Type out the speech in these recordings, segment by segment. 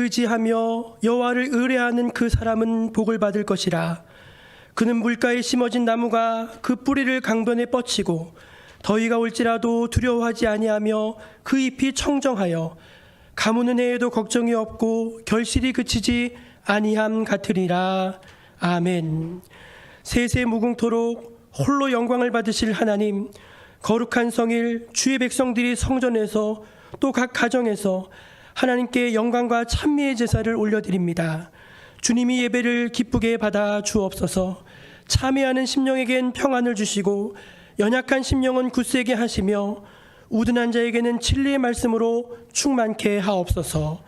의지하며 여호와를 의뢰하는 그 사람은 복을 받을 것이라. 그는 물가에 심어진 나무가 그 뿌리를 강변에 뻗치고 더위가 올지라도 두려워하지 아니하며 그 잎이 청정하여 가무는 해에도 걱정이 없고 결실이 그치지 아니함 같으리라. 아멘. 세세 무궁토록 홀로 영광을 받으실 하나님, 거룩한 성일 주의 백성들이 성전에서 또 각 가정에서 하나님께 영광과 찬미의 제사를 올려드립니다. 주님이 예배를 기쁘게 받아 주옵소서. 참회하는 심령에겐 평안을 주시고 연약한 심령은 굳세게 하시며 우둔한 자에게는 진리의 말씀으로 충만케 하옵소서.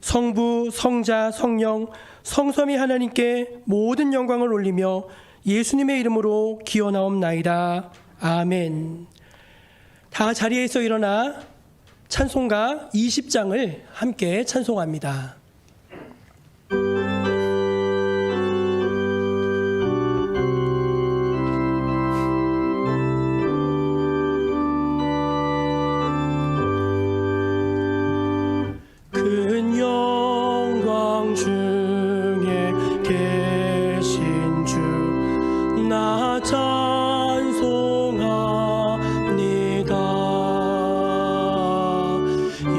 성부, 성자, 성령, 성삼위 하나님께 모든 영광을 올리며 예수님의 이름으로 기원하옵나이다. 아멘. 다 자리에서 일어나 찬송가 20장을 함께 찬송합니다. 큰 영광 중에 계신 주 나 찬송합니다.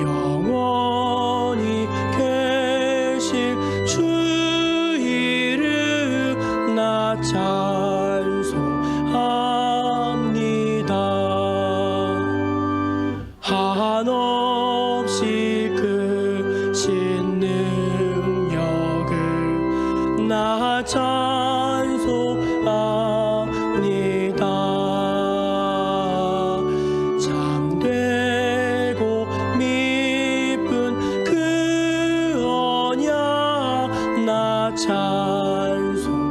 영원히 계실 주 이름 나 찬송합니다. 한없이 크신 능력을 나 찬송합니다. 참되고 미쁜 그 언약 나 찬송합니다.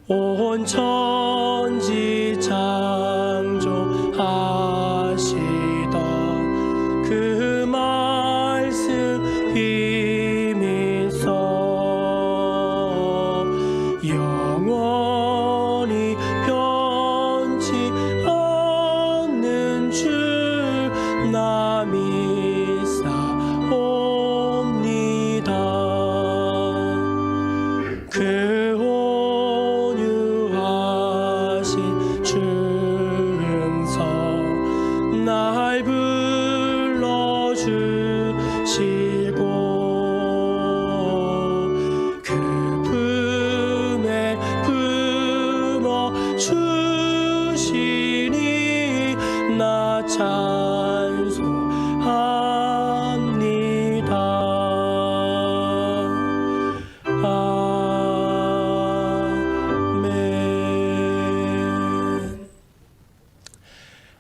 온 천지 창조하시던 그 말씀 힘있어 영원히 변치 않는 주 나 믿사옵니다. 그 온유하신 중성 날 불러주시고 그 품에 품어주시니 나 찬송합니다. 아멘.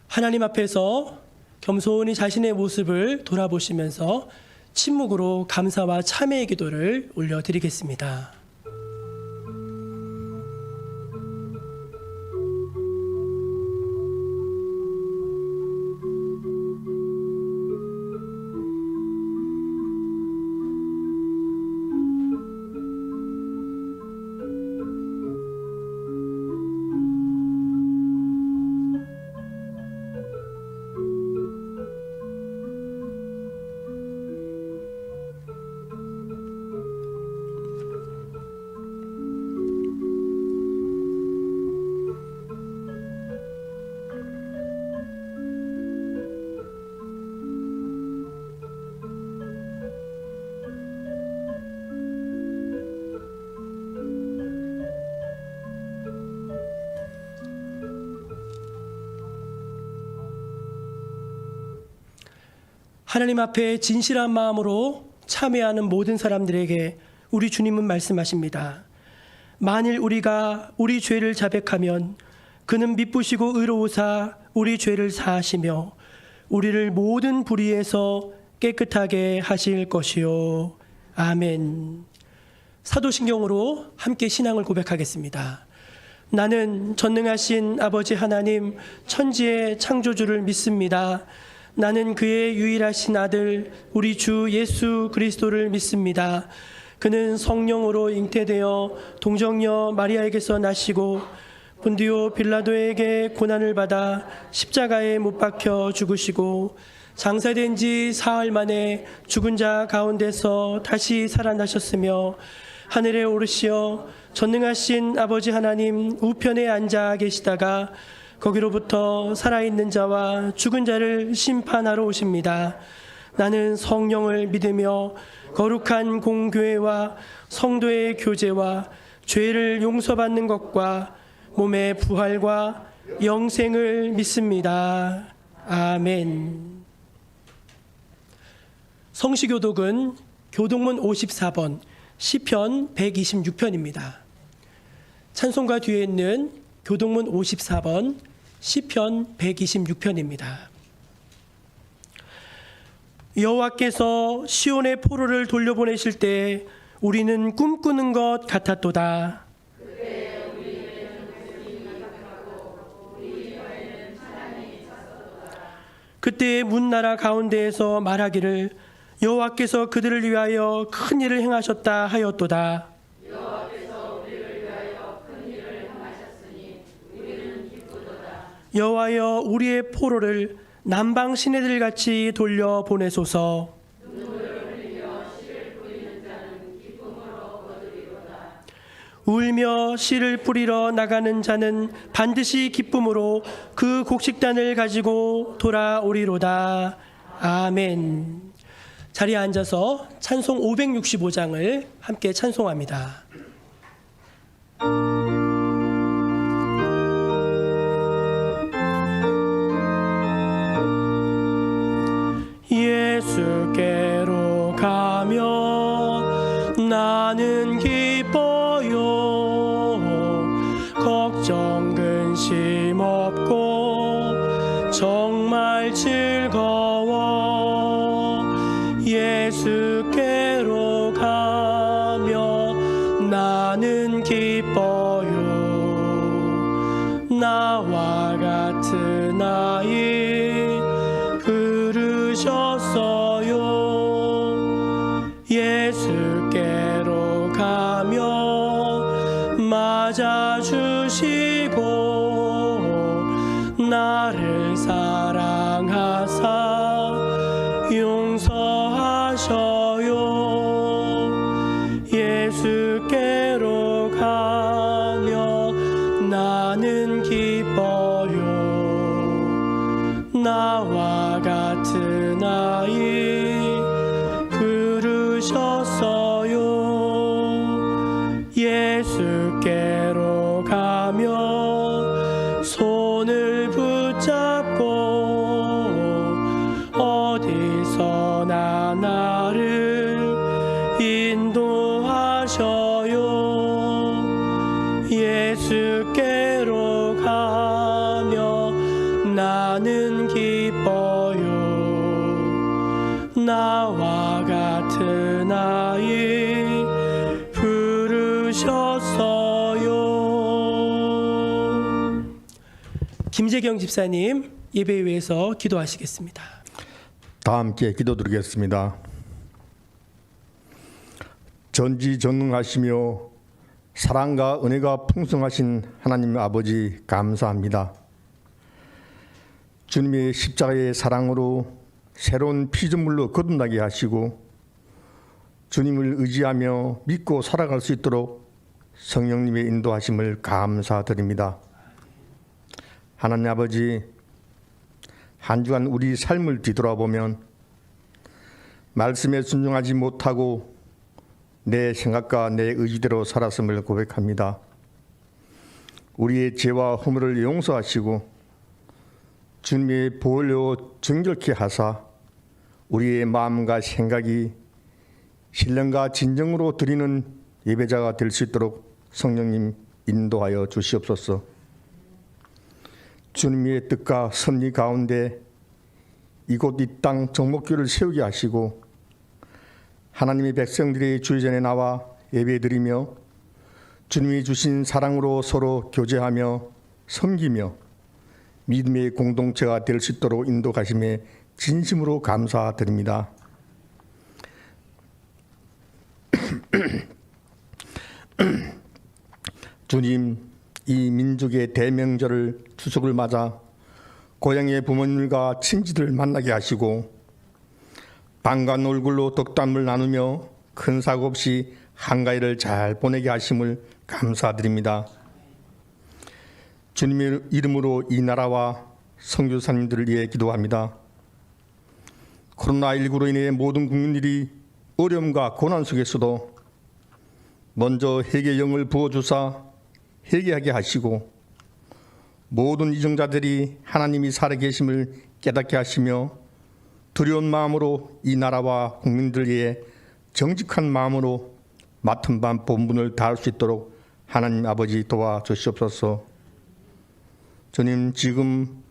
하나님 앞에서 겸손히 자신의 모습을 돌아보시면서 침묵으로 감사와 참회의 기도를 올려드리겠습니다. 하나님 앞에 진실한 마음으로 참회하는 모든 사람들에게 우리 주님은 말씀하십니다. 만일 우리가 우리 죄를 자백하면 그는 미쁘시고 의로우사 우리 죄를 사하시며 우리를 모든 불의에서 깨끗하게 하실 것이요. 아멘. 사도신경으로 함께 신앙을 고백하겠습니다. 나는 전능하신 아버지 하나님 천지의 창조주를 믿습니다. 나는 그의 유일하신 아들 우리 주 예수 그리스도를 믿습니다. 그는 성령으로 잉태되어 동정녀 마리아에게서 나시고 본디오 빌라도에게 고난을 받아 십자가에 못 박혀 죽으시고 장사된 지 사흘 만에 죽은 자 가운데서 다시 살아나셨으며 하늘에 오르시어 전능하신 아버지 하나님 우편에 앉아 계시다가 거기로부터 살아있는 자와 죽은 자를 심판하러 오십니다. 나는 성령을 믿으며 거룩한 공교회와 성도의 교제와 죄를 용서받는 것과 몸의 부활과 영생을 믿습니다. 아멘. 성시교독은 교동문 54번, 시편 126편입니다. 찬송가 뒤에 있는 교동문 54번, 시편 126편입니다. 여호와께서 시온의 포로를 돌려보내실 때 우리는 꿈꾸는 것 같았도다. 그때 문나라 가운데에서 말하기를 여호와께서 그들을 위하여 큰 일을 행하셨다 하였도다. 여호와여 우리의 포로를 남방 시내들 같이 돌려 보내소서. 울며 씨를 뿌리러 나가는 자는 반드시 기쁨으로 그 곡식단을 가지고 돌아오리로다. 아멘. 자리에 앉아서 찬송 565장을 함께 찬송합니다. 예수께로 가면 나는 기뻐요. 걱정 근심 없고 정말 즐거워. 예수께로 가면 나는 기뻐요. 나와 같은 아이 부르셨어요. 예수께로 가면 맞아주시고 나를 사랑하사 용서하셔요. 예수께로 가면 나는 기뻐요. 나와 같은 아이 부르셨어요. 예수께로 가면 손을 붙잡고 어디서나 나를 인도하셔요. 예수께로 가면 나는 기뻐요. 나와 같은 아이 부르셨어요. 김재경 집사님 예배에 위해서 기도하시겠습니다. 다 함께 기도드리겠습니다. 전지전능하시며 사랑과 은혜가 풍성하신 하나님 아버지 감사합니다. 주님의 십자가의 사랑으로 새로운 피조물로 거듭나게 하시고 주님을 의지하며 믿고 살아갈 수 있도록 성령님의 인도하심을 감사드립니다. 하나님 아버지, 한 주간 우리 삶을 뒤돌아보면 말씀에 순종하지 못하고 내 생각과 내 의지대로 살았음을 고백합니다. 우리의 죄와 허물을 용서하시고 주님의 보혈로 정결케 하사 우리의 마음과 생각이 신령과 진정으로 드리는 예배자가 될 수 있도록 성령님 인도하여 주시옵소서. 주님의 뜻과 섭리 가운데 이곳 이 땅 정목교를 세우게 하시고 하나님의 백성들이 주의 전에 나와 예배드리며 주님이 주신 사랑으로 서로 교제하며 섬기며 믿음의 공동체가 될 수 있도록 인도하심에 진심으로 감사드립니다. 주님, 이 민족의 대명절을 추석을 맞아 고향의 부모님과 친지들 만나게 하시고 반가운 얼굴로 덕담을 나누며 큰 사고 없이 한가위를 잘 보내게 하심을 감사드립니다. 주님의 이름으로 이 나라와 선교사님들을 위해 기도합니다. 코로나19로 인해 모든 국민들이 어려움과 고난 속에서도 먼저 회개의 영을 부어주사 회개하게 하시고 모든 이정자들이 하나님이 살아계심을 깨닫게 하시며 두려운 마음으로 이 나라와 국민들 위해 정직한 마음으로 맡은 바 본분을 다할 수 있도록 하나님 아버지 도와주시옵소서. 주님, 지금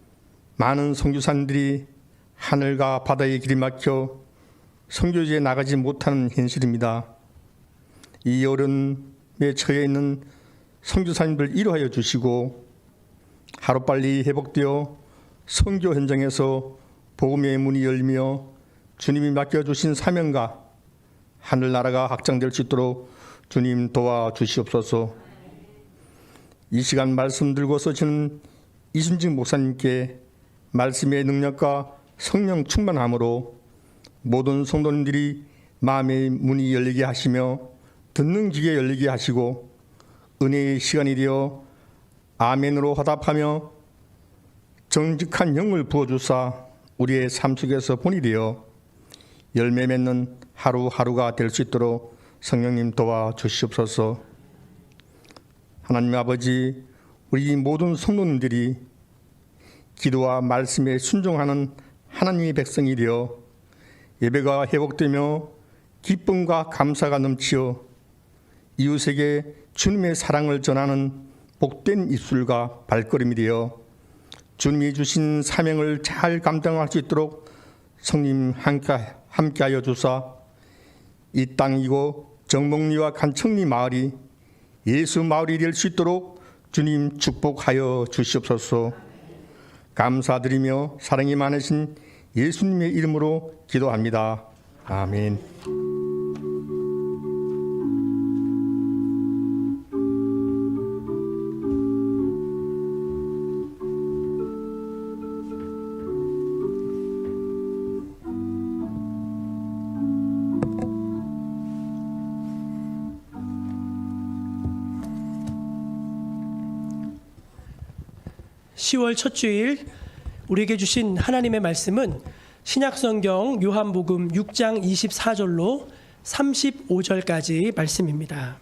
많은 선교사님들이 하늘과 바다의 길이 막혀 선교지에 나가지 못하는 현실입니다. 이 어려움에 처해 있는 선교사님들 위로하여 주시고 하루빨리 회복되어 선교 현장에서 복음의 문이 열리며 주님이 맡겨주신 사명과 하늘나라가 확장될 수 있도록 주님 도와주시옵소서. 이 시간 말씀 들고 서시는 이순직 목사님께 말씀의 능력과 성령 충만함으로 모든 성도님들이 마음의 문이 열리게 하시며 듣는 귀가 열리게 하시고 은혜의 시간이 되어 아멘으로 화답하며 정직한 영을 부어주사 우리의 삶 속에서 본이 되어 열매 맺는 하루하루가 될 수 있도록 성령님 도와주시옵소서. 하나님 아버지, 우리 모든 성도님들이 기도와 말씀에 순종하는 하나님의 백성이 되어 예배가 회복되며 기쁨과 감사가 넘치어 이웃에게 주님의 사랑을 전하는 복된 입술과 발걸음이 되어 주님이 주신 사명을 잘 감당할 수 있도록 성님 함께하여 주사 이 땅이고 정목리와 간청리 마을이 예수 마을이 될 수 있도록 주님 축복하여 주시옵소서. 감사드리며 사랑이 많으신 예수님의 이름으로 기도합니다. 아멘. (10월) 첫 주일 우리에게 주신 하나님의 말씀은 신약성경 요한복음 6장 24절로 35절까지 말씀입니다.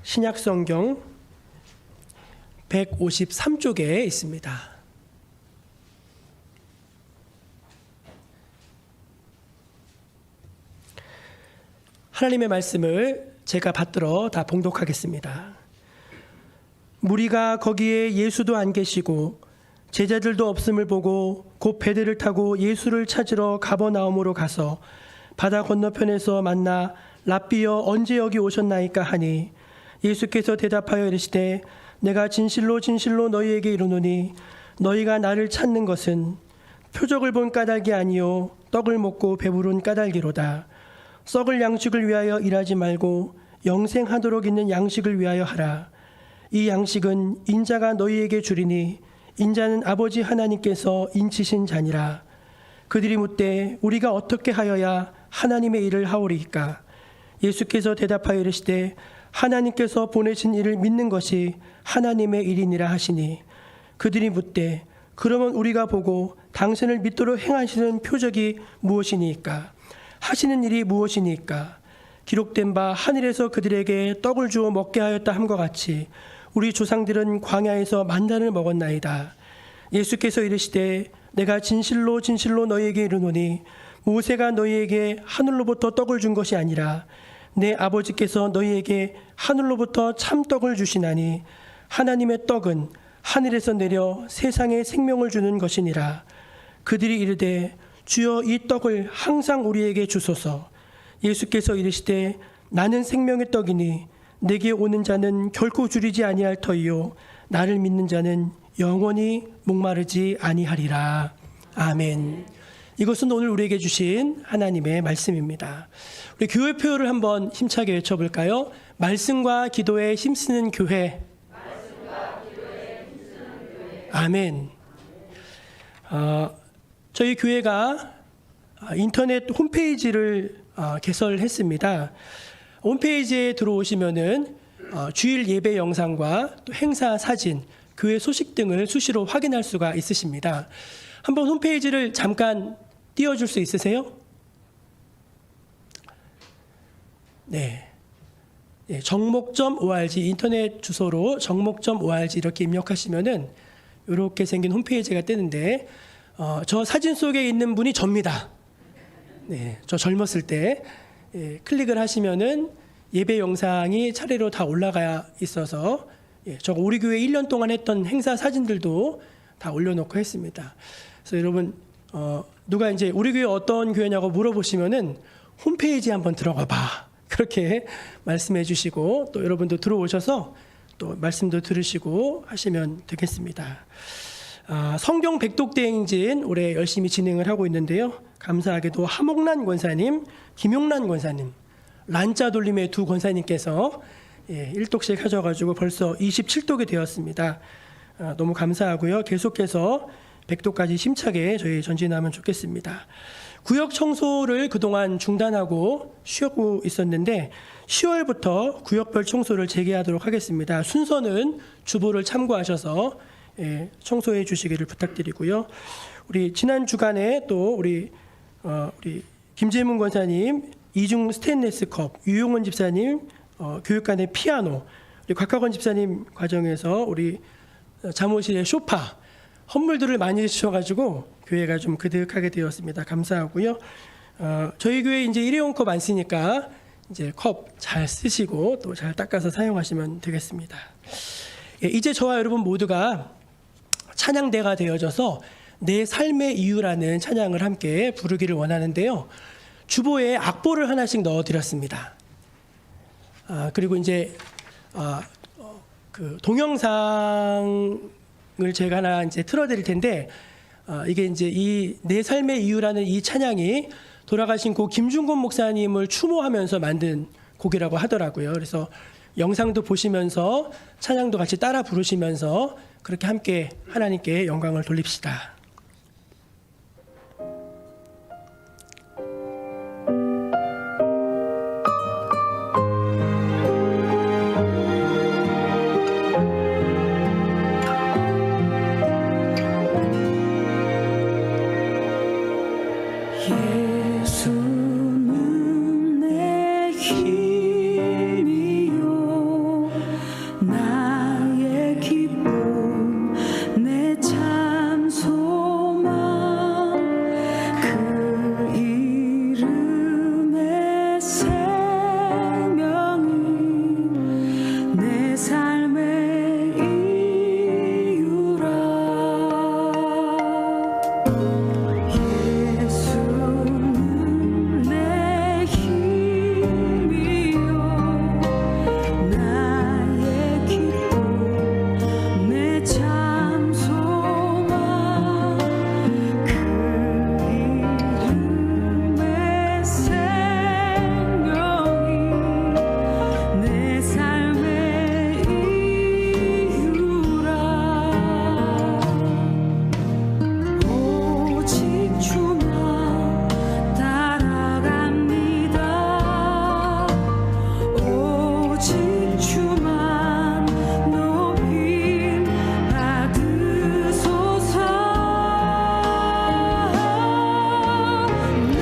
신약성경 153쪽에 있습니다. 하나님의 말씀을 제가 받들어 다 봉독하겠습니다. 무리가 거기에 예수도 안 계시고 제자들도 없음을 보고 곧 배들을 타고 예수를 찾으러 가버나움으로 가서 바다 건너편에서 만나 랍비여 언제 여기 오셨나이까 하니 예수께서 대답하여 이르시되 내가 진실로 진실로 너희에게 이르노니 너희가 나를 찾는 것은 표적을 본 까닭이 아니요 떡을 먹고 배부른 까닭이로다. 썩을 양식을 위하여 일하지 말고 영생하도록 있는 양식을 위하여 하라. 이 양식은 인자가 너희에게 주리니 인자는 아버지 하나님께서 인치신 자니라. 그들이 묻되 우리가 어떻게 하여야 하나님의 일을 하오리이까? 예수께서 대답하여 이르시되 하나님께서 보내신 일을 믿는 것이 하나님의 일이니라 하시니 그들이 묻되 그러면 우리가 보고 당신을 믿도록 행하시는 표적이 무엇이니까? 하시는 일이 무엇이니까? 기록된 바 하늘에서 그들에게 떡을 주어 먹게 하였다 함과 같이 우리 조상들은 광야에서 만나를 먹었나이다. 예수께서 이르시되 내가 진실로 진실로 너희에게 이르노니 모세가 너희에게 하늘로부터 떡을 준 것이 아니라 내 아버지께서 너희에게 하늘로부터 참떡을 주시나니 하나님의 떡은 하늘에서 내려 세상에 생명을 주는 것이니라. 그들이 이르되 주여 이 떡을 항상 우리에게 주소서. 예수께서 이르시되 나는 생명의 떡이니 내게 오는 자는 결코 줄이지 아니할 터이요 나를 믿는 자는 영원히 목마르지 아니하리라. 아멘. 이것은 오늘 우리에게 주신 하나님의 말씀입니다. 우리 교회 표어를 한번 힘차게 외쳐볼까요? 말씀과 기도에 힘쓰는 교회. 아멘. 저희 교회가 인터넷 홈페이지를 개설했습니다. 홈페이지에 들어오시면은 주일 예배 영상과 또 행사 사진, 교회 소식 등을 수시로 확인할 수가 있으십니다. 한번 홈페이지를 잠깐 띄워줄 수 있으세요? 네. 정목.org 인터넷 주소로 정목.org 이렇게 입력하시면은 이렇게 생긴 홈페이지가 뜨는데 저 사진 속에 있는 분이 접니다. 네, 저 젊었을 때 클릭을 하시면은 예배 영상이 차례로 다 올라가 있어서 저 우리 교회 1년 동안 했던 행사 사진들도 다 올려놓고 했습니다. 그래서 여러분 누가 이제 우리 교회 어떤 교회냐고 물어보시면은 홈페이지에 한번 들어가 봐. 그렇게 말씀해 주시고 또 여러분도 들어오셔서 또 말씀도 들으시고 하시면 되겠습니다. 성경 백독대행진 올해 열심히 진행을 하고 있는데요. 감사하게도 하목란 권사님, 김용란 권사님, 란자 돌림의 두 권사님께서 1독씩 하셔가지고 벌써 27독이 되었습니다. 너무 감사하고요. 계속해서 100독까지 심차게 저희 전진하면 좋겠습니다. 구역 청소를 그동안 중단하고 쉬고 있었는데 10월부터 구역별 청소를 재개하도록 하겠습니다. 순서는 주보를 참고하셔서 청소해 주시기를 부탁드리고요. 우리 지난 주간에 또 우리 김재문 권사님 이중 스테인레스 컵, 유용원 집사님 교육관의 피아노, 우리 곽학원 집사님 과정에서 우리 잠옷실의 소파 헌물들을 많이 주셔가지고 교회가 좀 그득하게 되었습니다. 감사하고요. 저희 교회 이제 일회용 컵 안 쓰니까 이제 컵 잘 쓰시고 또 잘 닦아서 사용하시면 되겠습니다. 이제 저와 여러분 모두가 찬양대가 되어져서 내 삶의 이유라는 찬양을 함께 부르기를 원하는데요. 주보에 악보를 하나씩 넣어드렸습니다. 그리고 이제 그 동영상을 제가 하나 이제 틀어드릴 텐데 이게 이제 이 내 삶의 이유라는 이 찬양이 돌아가신 고 김중곤 목사님을 추모하면서 만든 곡이라고 하더라고요. 그래서 영상도 보시면서 찬양도 같이 따라 부르시면서 그렇게 함께 하나님께 영광을 돌립시다. 예수는 내 힘이요 나의 기쁨 내 참 소망 그 이름의 생명이 내 삶의 이유라. 예수는 내 힘이요 나의 기쁨 내 참 소망 그 이름의 생명이 내 삶의 이유라. 오직 주만 따라갑니다. 오직 주만 높임 받으소서. 내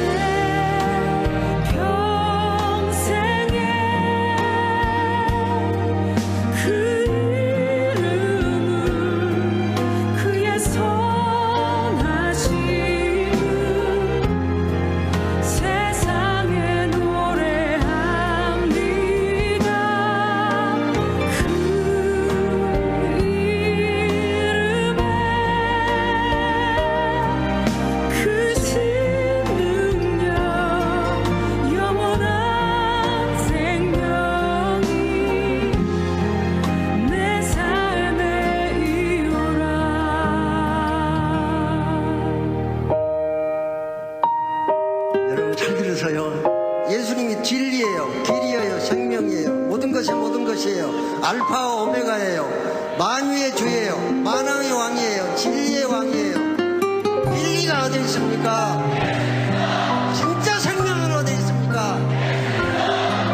평생에 그 이름을 그의 선하심을 세상에 노래합니다. 그 이름에 크신 능력 영원한 생명이 내 삶의 이유라. 여러분 잘 들으세요. 예수님이 진리예요, 길이에요, 생명이에요. 모든 것이에요. 알파와 오메가예요. 만유의 주예요. 만왕의 왕이에요. 진리의 왕이에요. 진리가 어디 있습니까? 진짜 생명은 어디 있습니까?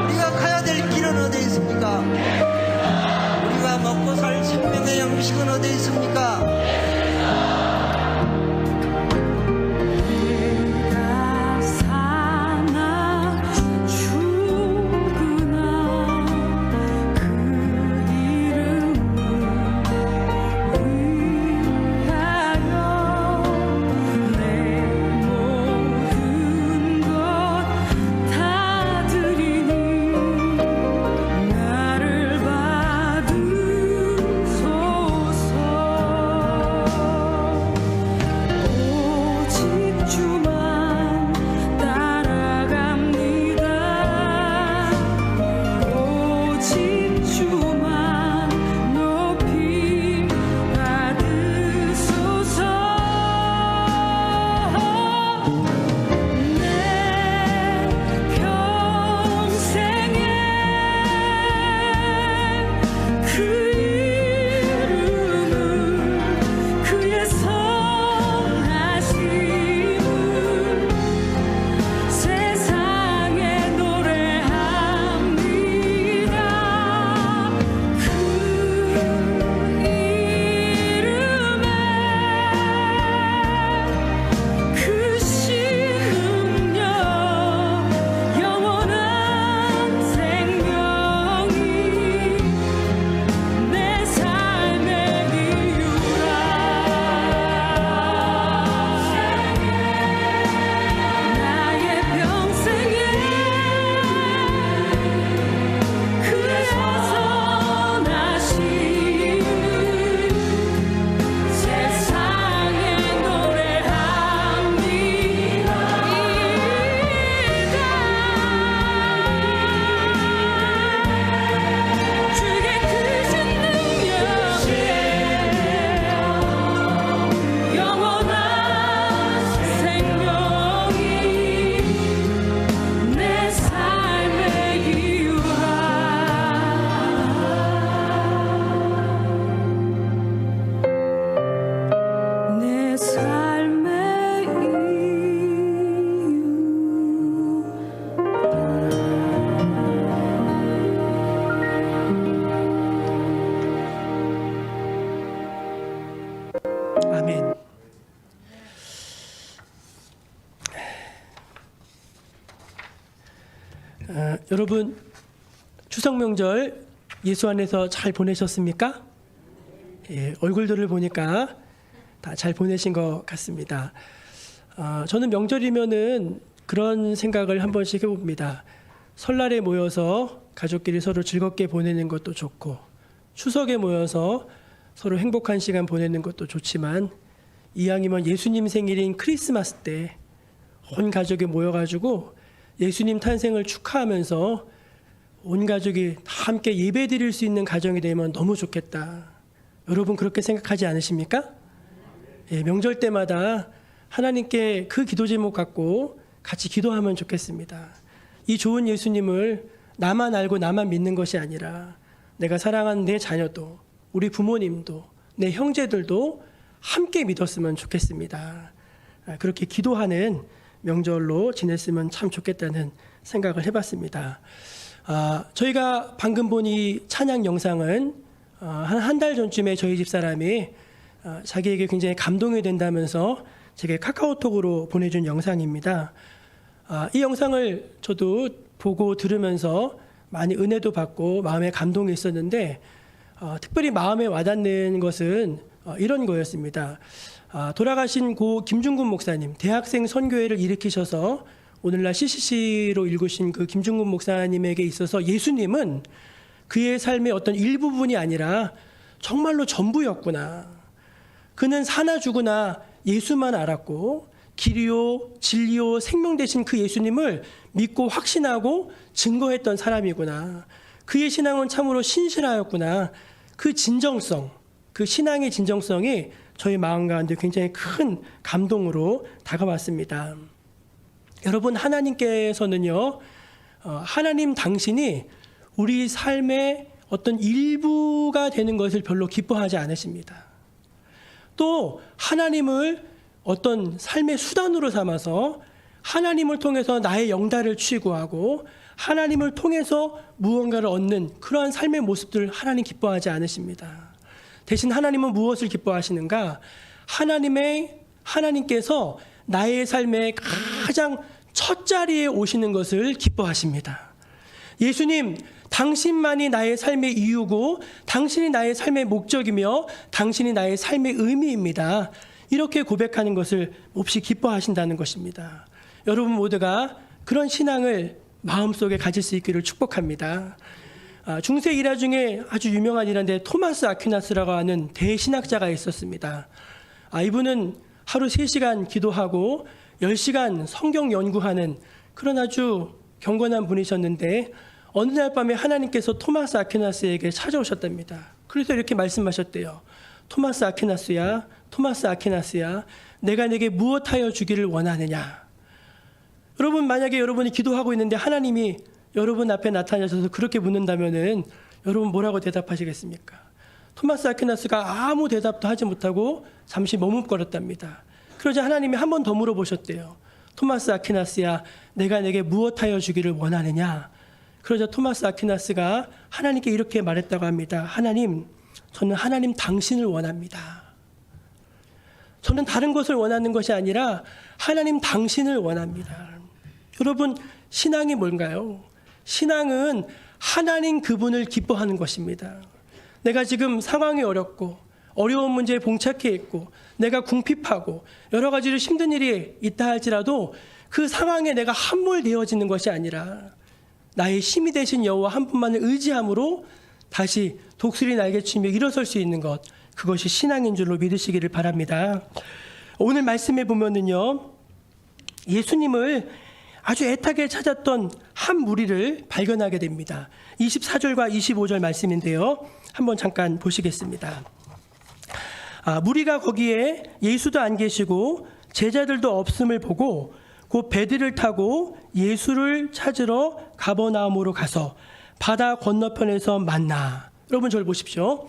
우리가 가야 될 길은 어디 있습니까? 우리가 먹고 살 생명의 양식은 어디 있습니까? 내가 사나 죽으나 그 이름을 위하여 내 모든 것 다 드리니 나를 받으소서. 오직 주만 따라갑니다. 오직 주만 높이 받으소서. 내 평생에 그 이름을 그의 선하심을 세상에 노래합니다. 그 이름에 그 신능력 영원한 생명이 내 삶의 이유라. 나의 평생에 그의 선하심을 세상에 노래합니다. 주의 크신 능력에 영원한 생명이 내 삶의 이유라. 내 삶의 이유. 아멘. 여러분 추석 명절 예수 안에서 잘 보내셨습니까? 예, 얼굴들을 보니까 다 잘 보내신 것 같습니다. 저는 명절이면은 그런 생각을 한 번씩 해봅니다. 설날에 모여서 가족끼리 서로 즐겁게 보내는 것도 좋고, 추석에 모여서 서로 행복한 시간 보내는 것도 좋지만, 이왕이면 예수님 생일인 크리스마스 때 온 가족이 모여가지고 예수님 탄생을 축하하면서 온 가족이 다 함께 예배 드릴 수 있는 가정이 되면 너무 좋겠다. 여러분 그렇게 생각하지 않으십니까? 예, 명절 때마다 하나님께 그 기도 제목 갖고 같이 기도하면 좋겠습니다. 이 좋은 예수님을 나만 알고 나만 믿는 것이 아니라 내가 사랑하는 내 자녀도, 우리 부모님도, 내 형제들도 함께 믿었으면 좋겠습니다. 그렇게 기도하는 명절로 지냈으면 참 좋겠다는 생각을 해봤습니다. 저희가 방금 본 이 찬양 영상은 한 달 전쯤에 저희 집사람이 자기에게 굉장히 감동이 된다면서 제게 카카오톡으로 보내준 영상입니다. 이 영상을 저도 보고 들으면서 많이 은혜도 받고 마음에 감동이 있었는데, 특별히 마음에 와닿는 것은 이런 거였습니다. 돌아가신 고 김중군 목사님, 대학생 선교회를 일으키셔서 오늘날 CCC로 일구신 그 김중군 목사님에게 있어서 예수님은 그의 삶의 어떤 일부분이 아니라 정말로 전부였구나. 그는 사나 죽으나 예수만 알았고 길이요 진리요 생명 되신 그 예수님을 믿고 확신하고 증거했던 사람이구나. 그의 신앙은 참으로 신실하였구나. 그 진정성, 그 신앙의 진정성이 저희 마음 가운데 굉장히 큰 감동으로 다가왔습니다. 여러분, 하나님께서는요, 하나님 당신이 우리 삶의 어떤 일부가 되는 것을 별로 기뻐하지 않으십니다. 또 하나님을 어떤 삶의 수단으로 삼아서 하나님을 통해서 나의 영달을 취구하고 하나님을 통해서 무언가를 얻는 그러한 삶의 모습들을 하나님 기뻐하지 않으십니다. 대신 하나님은 무엇을 기뻐하시는가? 하나님께서 나의 삶의 가장 첫 자리에 오시는 것을 기뻐하십니다. 예수님, 당신만이 나의 삶의 이유고 당신이 나의 삶의 목적이며 당신이 나의 삶의 의미입니다. 이렇게 고백하는 것을 몹시 기뻐하신다는 것입니다. 여러분 모두가 그런 신앙을 마음속에 가질 수 있기를 축복합니다. 중세 일화 중에 아주 유명한 일화인데 토마스 아퀴나스라고 하는 대신학자가 있었습니다. 이분은 하루 3시간 기도하고 10시간 성경 연구하는 그런 아주 경건한 분이셨는데 어느 날 밤에 하나님께서 토마스 아퀴나스에게 찾아오셨답니다. 그래서 이렇게 말씀하셨대요. 토마스 아퀴나스야, 토마스 아퀴나스야, 내가 내게 무엇하여 주기를 원하느냐. 여러분, 만약에 여러분이 기도하고 있는데 하나님이 여러분 앞에 나타나셔서 그렇게 묻는다면은 여러분 뭐라고 대답하시겠습니까? 토마스 아퀴나스가 아무 대답도 하지 못하고 잠시 머뭇거렸답니다. 그러자 하나님이 한 번 더 물어보셨대요. 토마스 아퀴나스야, 내가 내게 무엇하여 주기를 원하느냐. 그러자 토마스 아퀴나스가 하나님께 이렇게 말했다고 합니다. 하나님, 저는 하나님 당신을 원합니다. 저는 다른 것을 원하는 것이 아니라 하나님 당신을 원합니다. 여러분, 신앙이 뭔가요? 신앙은 하나님 그분을 기뻐하는 것입니다. 내가 지금 상황이 어렵고 어려운 문제에 봉착해 있고 내가 궁핍하고 여러 가지로 힘든 일이 있다 할지라도 그 상황에 내가 함몰되어지는 것이 아니라 나의 힘이 되신 여호와 한 분만을 의지함으로 다시 독수리 날개치며 일어설 수 있는 것, 그것이 신앙인 줄로 믿으시기를 바랍니다. 오늘 말씀에 보면은요, 예수님을 아주 애타게 찾았던 한 무리를 발견하게 됩니다. 24절과 25절 말씀인데요, 한번 잠깐 보시겠습니다. 무리가 거기에 예수도 안 계시고 제자들도 없음을 보고 곧 배들을 타고 예수를 찾으러 가버나움으로 가서 바다 건너편에서 만나. 여러분 저를 보십시오.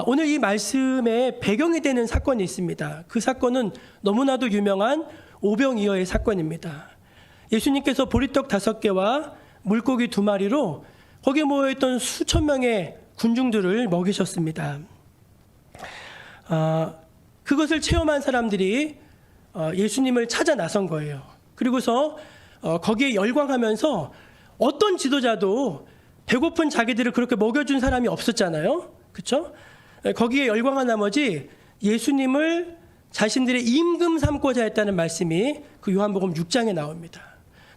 오늘 이 말씀의 배경이 되는 사건이 있습니다. 그 사건은 너무나도 유명한 오병이어의 사건입니다. 예수님께서 보리떡 5개와 물고기 2마리로 거기에 모여있던 수천 명의 군중들을 먹이셨습니다. 그것을 체험한 사람들이 예수님을 찾아 나선 거예요. 그리고서 거기에 열광하면서 어떤 지도자도 배고픈 자기들을 그렇게 먹여준 사람이 없었잖아요. 그렇죠? 거기에 열광한 나머지 예수님을 자신들의 임금 삼고자 했다는 말씀이 그 요한복음 6장에 나옵니다.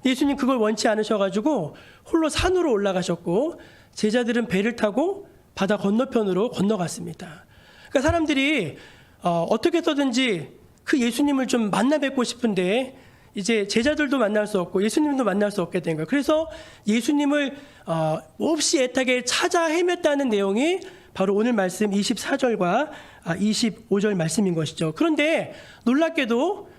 예수님 그걸 원치 않으셔가지고 홀로 산으로 올라가셨고 제자들은 배를 타고 바다 건너편으로 건너갔습니다. 그러니까 사람들이 어떻게 해서든지 그 예수님을 좀 만나 뵙고 싶은데 이제 제자들도 만날 수 없고 예수님도 만날 수 없게 된 거예요. 그래서 예수님을 몹시 애타게 찾아 헤맸다는 내용이 바로 오늘 말씀 24절과 25절 말씀인 것이죠. 그런데 놀랍게도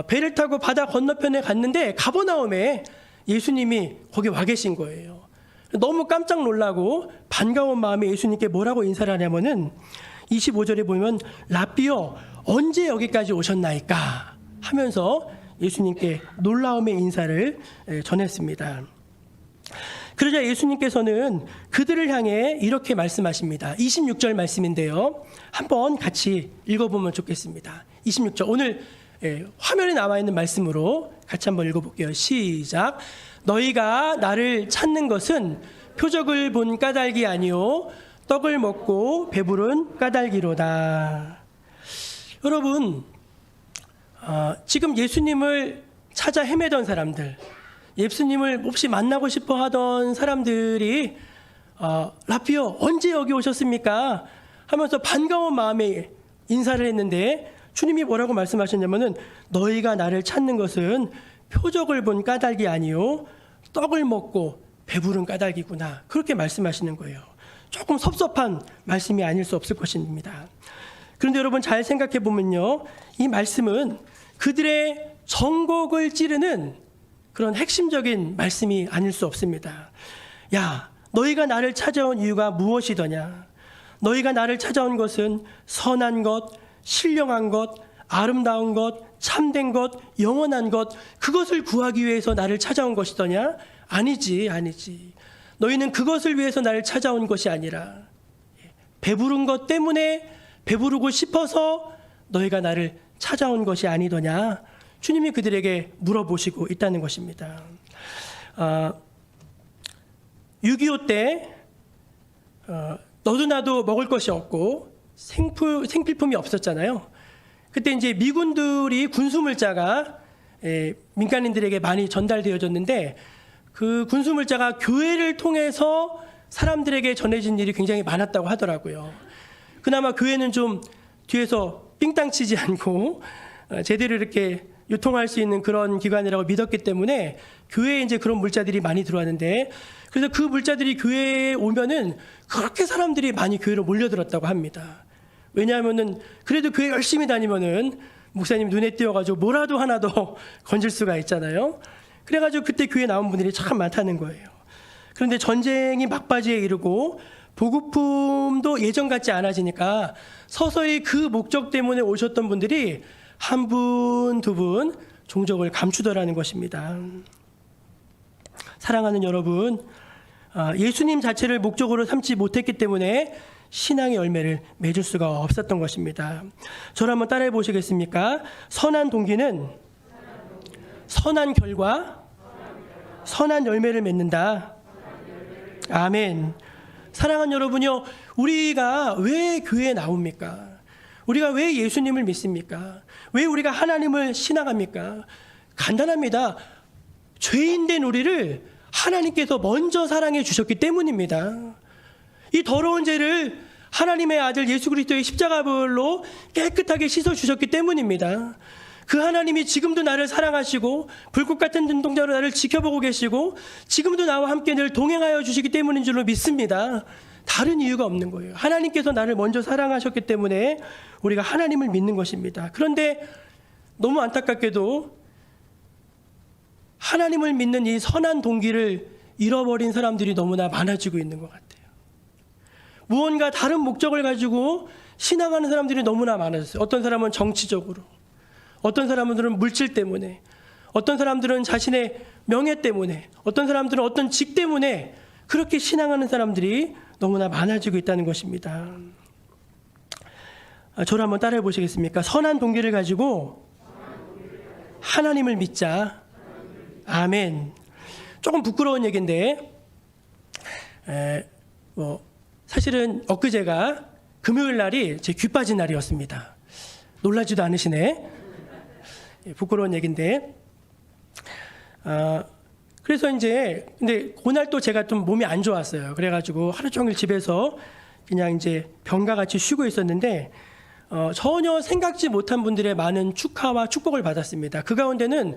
배를 타고 바다 건너편에 갔는데 가버나움에 예수님이 거기 와 계신 거예요. 너무 깜짝 놀라고 반가운 마음에 예수님께 뭐라고 인사를 하냐면은 25절에 보면 라삐여 언제 여기까지 오셨나이까 하면서 예수님께 놀라움의 인사를 전했습니다. 그러자 예수님께서는 그들을 향해 이렇게 말씀하십니다. 26절 말씀인데요. 한번 같이 읽어보면 좋겠습니다. 26절 오늘 화면에 나와 있는 말씀으로 같이 한번 읽어볼게요. 시작. 너희가 나를 찾는 것은 표적을 본 까닭이 아니요 떡을 먹고 배부른 까닭이로다. 여러분, 지금 예수님을 찾아 헤매던 사람들, 예수님을 몹시 만나고 싶어 하던 사람들이 라피어 언제 여기 오셨습니까? 하면서 반가운 마음에 인사를 했는데 주님이 뭐라고 말씀하셨냐면은 너희가 나를 찾는 것은 표적을 본 까닭이 아니요 떡을 먹고 배부른 까닭이구나. 그렇게 말씀하시는 거예요. 조금 섭섭한 말씀이 아닐 수 없을 것입니다. 그런데 여러분 잘 생각해 보면요, 이 말씀은 그들의 정곡을 찌르는 그런 핵심적인 말씀이 아닐 수 없습니다. 야, 너희가 나를 찾아온 이유가 무엇이더냐? 너희가 나를 찾아온 것은 선한 것, 신령한 것, 아름다운 것, 참된 것, 영원한 것, 그것을 구하기 위해서 나를 찾아온 것이더냐? 아니지, 아니지. 너희는 그것을 위해서 나를 찾아온 것이 아니라 배부른 것 때문에 배부르고 싶어서 너희가 나를 찾아온 것이 아니더냐? 주님이 그들에게 물어보시고 있다는 것입니다. 6.25 때 너도 나도 먹을 것이 없고 생필품이 없었잖아요. 그때 이제 미군들이 군수물자가 민간인들에게 많이 전달되어졌는데 그 군수물자가 교회를 통해서 사람들에게 전해진 일이 굉장히 많았다고 하더라고요. 그나마 교회는 좀 뒤에서 삥땅 치지 않고 제대로 이렇게 유통할 수 있는 그런 기관이라고 믿었기 때문에 교회에 이제 그런 물자들이 많이 들어왔는데, 그래서 그 물자들이 교회에 오면은 그렇게 사람들이 많이 교회로 몰려들었다고 합니다. 왜냐하면은 그래도 교회 열심히 다니면은 목사님 눈에 띄어가지고 뭐라도 하나 더 건질 수가 있잖아요. 그래가지고 그때 교회 나온 분들이 참 많다는 거예요. 그런데 전쟁이 막바지에 이르고 보급품도 예전 같지 않아지니까 서서히 그 목적 때문에 오셨던 분들이 한 분, 두 분 종적을 감추더라는 것입니다. 사랑하는 여러분, 예수님 자체를 목적으로 삼지 못했기 때문에 신앙의 열매를 맺을 수가 없었던 것입니다. 저를 한번 따라해 보시겠습니까? 선한 동기는 선한 결과, 선한 열매를 맺는다. 아멘. 사랑하는 여러분요, 우리가 왜 교회에 나옵니까? 우리가 왜 예수님을 믿습니까? 왜 우리가 하나님을 신앙합니까? 간단합니다. 죄인된 우리를 하나님께서 먼저 사랑해 주셨기 때문입니다. 이 더러운 죄를 하나님의 아들 예수 그리스도의 십자가별로 깨끗하게 씻어 주셨기 때문입니다. 그 하나님이 지금도 나를 사랑하시고 불꽃 같은 눈동자로 나를 지켜보고 계시고 지금도 나와 함께 늘 동행하여 주시기 때문인 줄로 믿습니다. 다른 이유가 없는 거예요. 하나님께서 나를 먼저 사랑하셨기 때문에 우리가 하나님을 믿는 것입니다. 그런데 너무 안타깝게도 하나님을 믿는 이 선한 동기를 잃어버린 사람들이 너무나 많아지고 있는 것 같아요. 무언가 다른 목적을 가지고 신앙하는 사람들이 너무나 많아졌어요. 어떤 사람은 정치적으로, 어떤 사람들은 물질 때문에, 어떤 사람들은 자신의 명예 때문에, 어떤 사람들은 어떤 직 때문에 그렇게 신앙하는 사람들이 너무나 많아지고 있다는 것입니다. 저를 한번 따라해 보시겠습니까? 선한 동기를 가지고 하나님을 믿자. 아멘. 조금 부끄러운 얘기인데, 사실은 엊그제가 금요일 날이 제 귀 빠진 날이었습니다. 놀라지도 않으시네. 부끄러운 얘기인데, 그래서 이제 근데 그날 또 제가 좀 몸이 안 좋았어요. 그래가지고 하루 종일 집에서 그냥 이제 병과 같이 쉬고 있었는데 전혀 생각지 못한 분들의 많은 축하와 축복을 받았습니다. 그 가운데는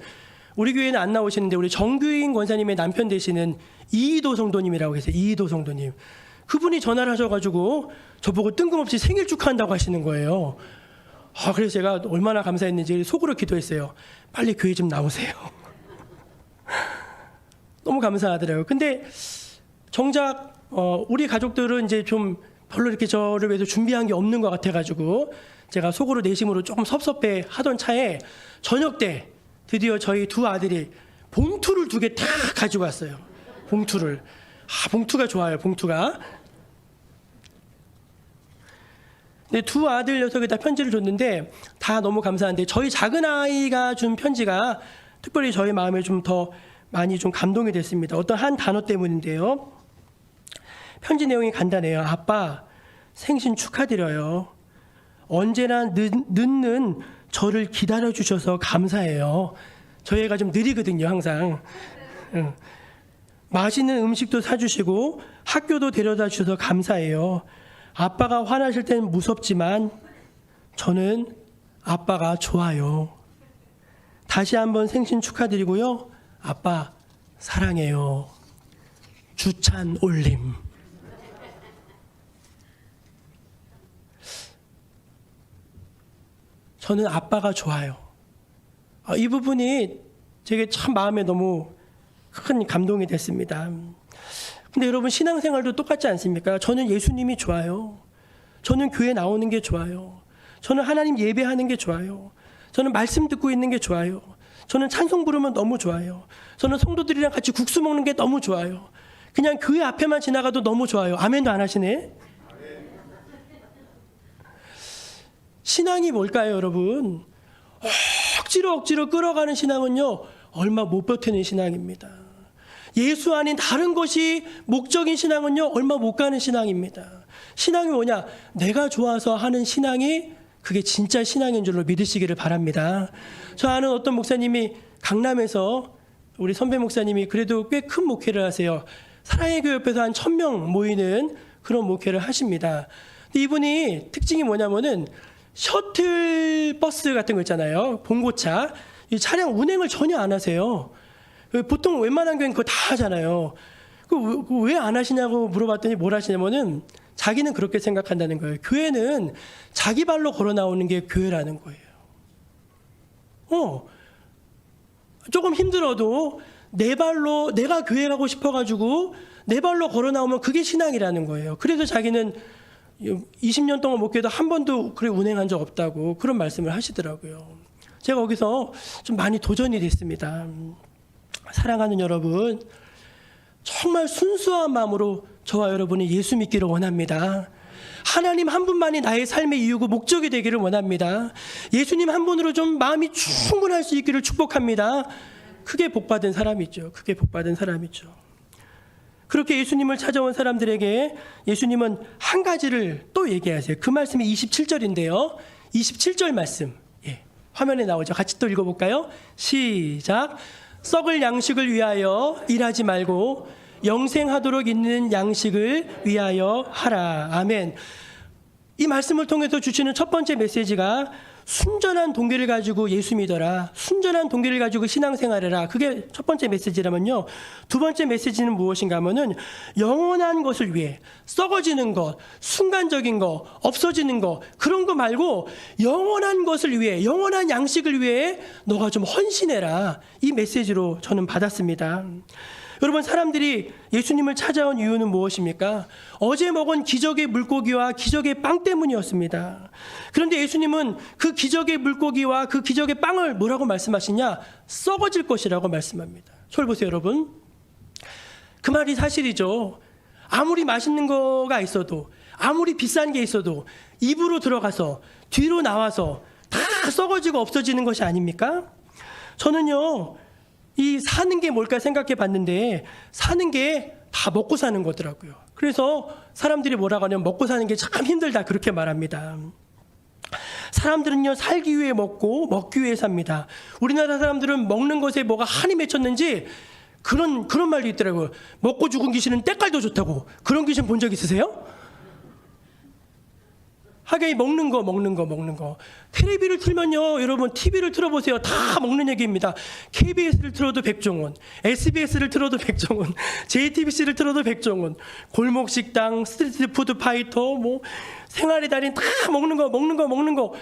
우리 교회는 안 나오시는데 우리 정규인 권사님의 남편 되시는 이희도 성도님이라고 계세요. 이희도 성도님. 그분이 전화를 하셔가지고 저보고 뜬금없이 생일 축하한다고 하시는 거예요. 그래서 제가 얼마나 감사했는지 속으로 기도했어요. 빨리 교회 좀 나오세요. 너무 감사하더라고요. 근데 정작 우리 가족들은 이제 좀 별로 이렇게 저를 위해서 준비한 게 없는 것 같아가지고 제가 속으로 내심으로 조금 섭섭해 하던 차에 저녁 때 드디어 저희 두 아들이 봉투를 2개 다 가지고 왔어요. 봉투를. 봉투가 좋아요. 봉투가. 근데 두 아들 녀석에다 편지를 줬는데 다 너무 감사한데 저희 작은 아이가 준 편지가 특별히 저희 마음에 좀 더 많이 좀 감동이 됐습니다. 어떤 한 단어 때문인데요. 편지 내용이 간단해요. 아빠, 생신 축하드려요. 언제나 늦는 저를 기다려주셔서 감사해요. 저희 애가 좀 느리거든요, 항상. 맛있는 음식도 사주시고 학교도 데려다 주셔서 감사해요. 아빠가 화나실 때는 무섭지만 저는 아빠가 좋아요. 다시 한번 생신 축하드리고요. 아빠 사랑해요. 주찬 올림. 저는 아빠가 좋아요. 이 부분이 제게 참 마음에 너무 큰 감동이 됐습니다. 근데 여러분 신앙생활도 똑같지 않습니까? 저는 예수님이 좋아요. 저는 교회 나오는 게 좋아요. 저는 하나님 예배하는 게 좋아요. 저는 말씀 듣고 있는 게 좋아요. 저는 찬송 부르면 너무 좋아요. 저는 성도들이랑 같이 국수 먹는 게 너무 좋아요. 그냥 교회 앞에만 지나가도 너무 좋아요. 아멘도 안 하시네. 신앙이 뭘까요, 여러분? 억지로 끌어가는 신앙은요, 얼마 못 버티는 신앙입니다. 예수 아닌 다른 것이 목적인 신앙은요, 얼마 못 가는 신앙입니다. 신앙이 뭐냐? 내가 좋아서 하는 신앙이 그게 진짜 신앙인 줄로 믿으시기를 바랍니다. 저 아는 어떤 목사님이 강남에서 우리 선배 목사님이 그래도 꽤 큰 목회를 하세요. 사랑의 교회 옆에서 한 1000명 모이는 그런 목회를 하십니다. 근데 이분이 특징이 뭐냐면은 셔틀 버스 같은 거 있잖아요. 봉고차. 이 차량 운행을 전혀 안 하세요. 보통 웬만한 교회는 그거 다 하잖아요. 왜 안 하시냐고 물어봤더니 뭘 하시냐면은 자기는 그렇게 생각한다는 거예요. 교회는 자기 발로 걸어 나오는 게 교회라는 거예요. 조금 힘들어도 내 발로 내가 교회 가고 싶어가지고 내 발로 걸어 나오면 그게 신앙이라는 거예요. 그래서 자기는 20년 동안 목회도 한 번도 그래 운행한 적 없다고 그런 말씀을 하시더라고요. 제가 거기서 좀 많이 도전이 됐습니다. 사랑하는 여러분, 정말 순수한 마음으로 저와 여러분이 예수 믿기를 원합니다. 하나님 한 분만이 나의 삶의 이유고 목적이 되기를 원합니다. 예수님 한 분으로 좀 마음이 충분할 수 있기를 축복합니다. 크게 복받은 사람이죠. 크게 복받은 사람이죠. 그렇게 예수님을 찾아온 사람들에게 예수님은 한 가지를 또 얘기하세요. 그 말씀이 27절인데요. 27절 말씀. 화면에 나오죠. 같이 또 읽어볼까요? 시작. 썩을 양식을 위하여 일하지 말고 영생하도록 있는 양식을 위하여 하라. 아멘. 이 말씀을 통해서 주시는 첫 번째 메시지가 순전한 동기를 가지고 예수 믿어라. 순전한 동기를 가지고 신앙생활해라. 그게 첫 번째 메시지라면요. 두 번째 메시지는 무엇인가 하면은 영원한 것을 위해 썩어지는 것, 순간적인 것, 없어지는 것 그런 거 말고 영원한 것을 위해 영원한 양식을 위해 너가 좀 헌신해라. 이 메시지로 저는 받았습니다. 여러분, 사람들이 예수님을 찾아온 이유는 무엇입니까? 어제 먹은 기적의 물고기와 기적의 빵 때문이었습니다. 그런데 예수님은 그 기적의 물고기와 그 기적의 빵을 뭐라고 말씀하시냐? 썩어질 것이라고 말씀합니다. 저를 보세요, 여러분. 그 말이 사실이죠. 아무리 맛있는 거가 있어도, 아무리 비싼 게 있어도 입으로 들어가서 뒤로 나와서 다 썩어지고 없어지는 것이 아닙니까? 저는요, 이 사는 게 뭘까 생각해 봤는데 사는 게 다 먹고 사는 거더라고요. 그래서 사람들이 뭐라고 하냐면 먹고 사는 게 참 힘들다 그렇게 말합니다. 사람들은요, 살기 위해 먹고 먹기 위해 삽니다. 우리나라 사람들은 먹는 것에 뭐가 한이 맺혔는지 그런 말도 있더라고요. 먹고 죽은 귀신은 때깔도 좋다고. 그런 귀신 본 적 있으세요? 하게 먹는 거. 텔레비를 틀면요, 여러분 TV를 틀어보세요. 다 먹는 얘기입니다. KBS를 틀어도 백종원, SBS를 틀어도 백종원, JTBC를 틀어도 백종원, 골목식당, 스트리트푸드 파이터, 뭐 생활의 달인 다 먹는 거.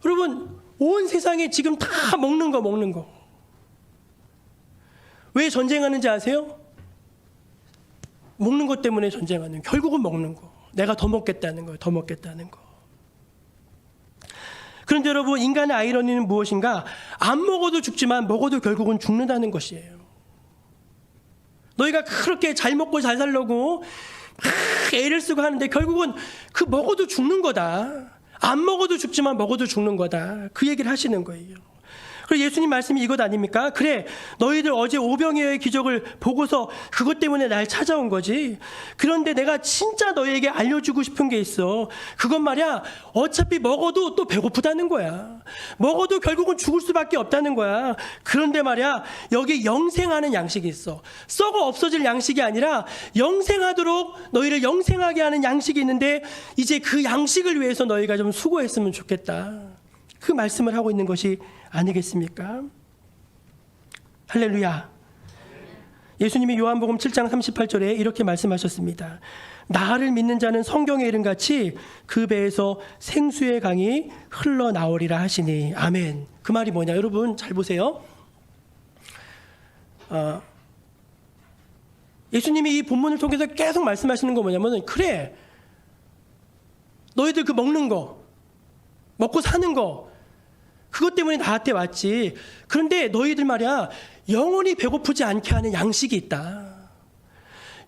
여러분, 온 세상에 지금 다 먹는 거. 왜 전쟁하는지 아세요? 먹는 것 때문에 전쟁하는. 결국은 먹는 거. 내가 더 먹겠다는 거예요. 그런데 여러분, 인간의 아이러니는 무엇인가? 안 먹어도 죽지만 먹어도 결국은 죽는다는 것이에요. 너희가 그렇게 잘 먹고 잘 살려고 애를 쓰고 하는데 결국은 그 먹어도 죽는 거다. 안 먹어도 죽지만 먹어도 죽는 거다. 그 얘기를 하시는 거예요. 그래서 예수님 말씀이 이것 아닙니까? 그래, 너희들 어제 오병이어의 기적을 보고서 그것 때문에 날 찾아온 거지. 그런데 내가 진짜 너희에게 알려주고 싶은 게 있어. 그건 말이야, 어차피 먹어도 또 배고프다는 거야. 먹어도 결국은 죽을 수밖에 없다는 거야. 그런데 말이야, 여기 영생하는 양식이 있어. 썩어 없어질 양식이 아니라 영생하도록 너희를 영생하게 하는 양식이 있는데 이제 그 양식을 위해서 너희가 좀 수고했으면 좋겠다. 그 말씀을 하고 있는 것이 아니겠습니까? 할렐루야. 예수님이 요한복음 7장 38절에 이렇게 말씀하셨습니다. 나를 믿는 자는 성경에 이른같이 그 배에서 생수의 강이 흘러나오리라 하시니. 아멘. 그 말이 뭐냐, 여러분 잘 보세요. 예수님이 이 본문을 통해서 계속 말씀하시는 거 뭐냐면, 그래, 너희들 그 먹는 거 먹고 사는 거, 그것 때문에 나한테 왔지. 그런데 너희들 말이야, 영원히 배고프지 않게 하는 양식이 있다.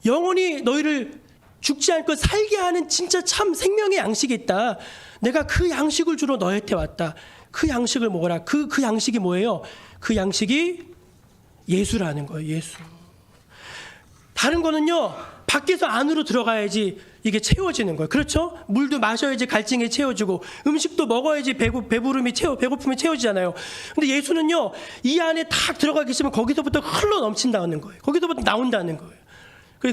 영원히 너희를 죽지 않고 살게 하는 진짜 참 생명의 양식이 있다. 내가 그 양식을 주러 너희한테 왔다. 그 양식을 먹어라. 그 양식이 뭐예요? 그 양식이 예수라는 거예요. 예수. 다른 거는요, 밖에서 안으로 들어가야지 이게 채워지는 거예요. 그렇죠? 물도 마셔야지 갈증이 채워지고, 음식도 먹어야지 배고픔이 채워지잖아요. 근데 예수는요, 이 안에 탁 들어가 계시면 거기서부터 흘러 넘친다는 거예요. 거기서부터 나온다는 거예요.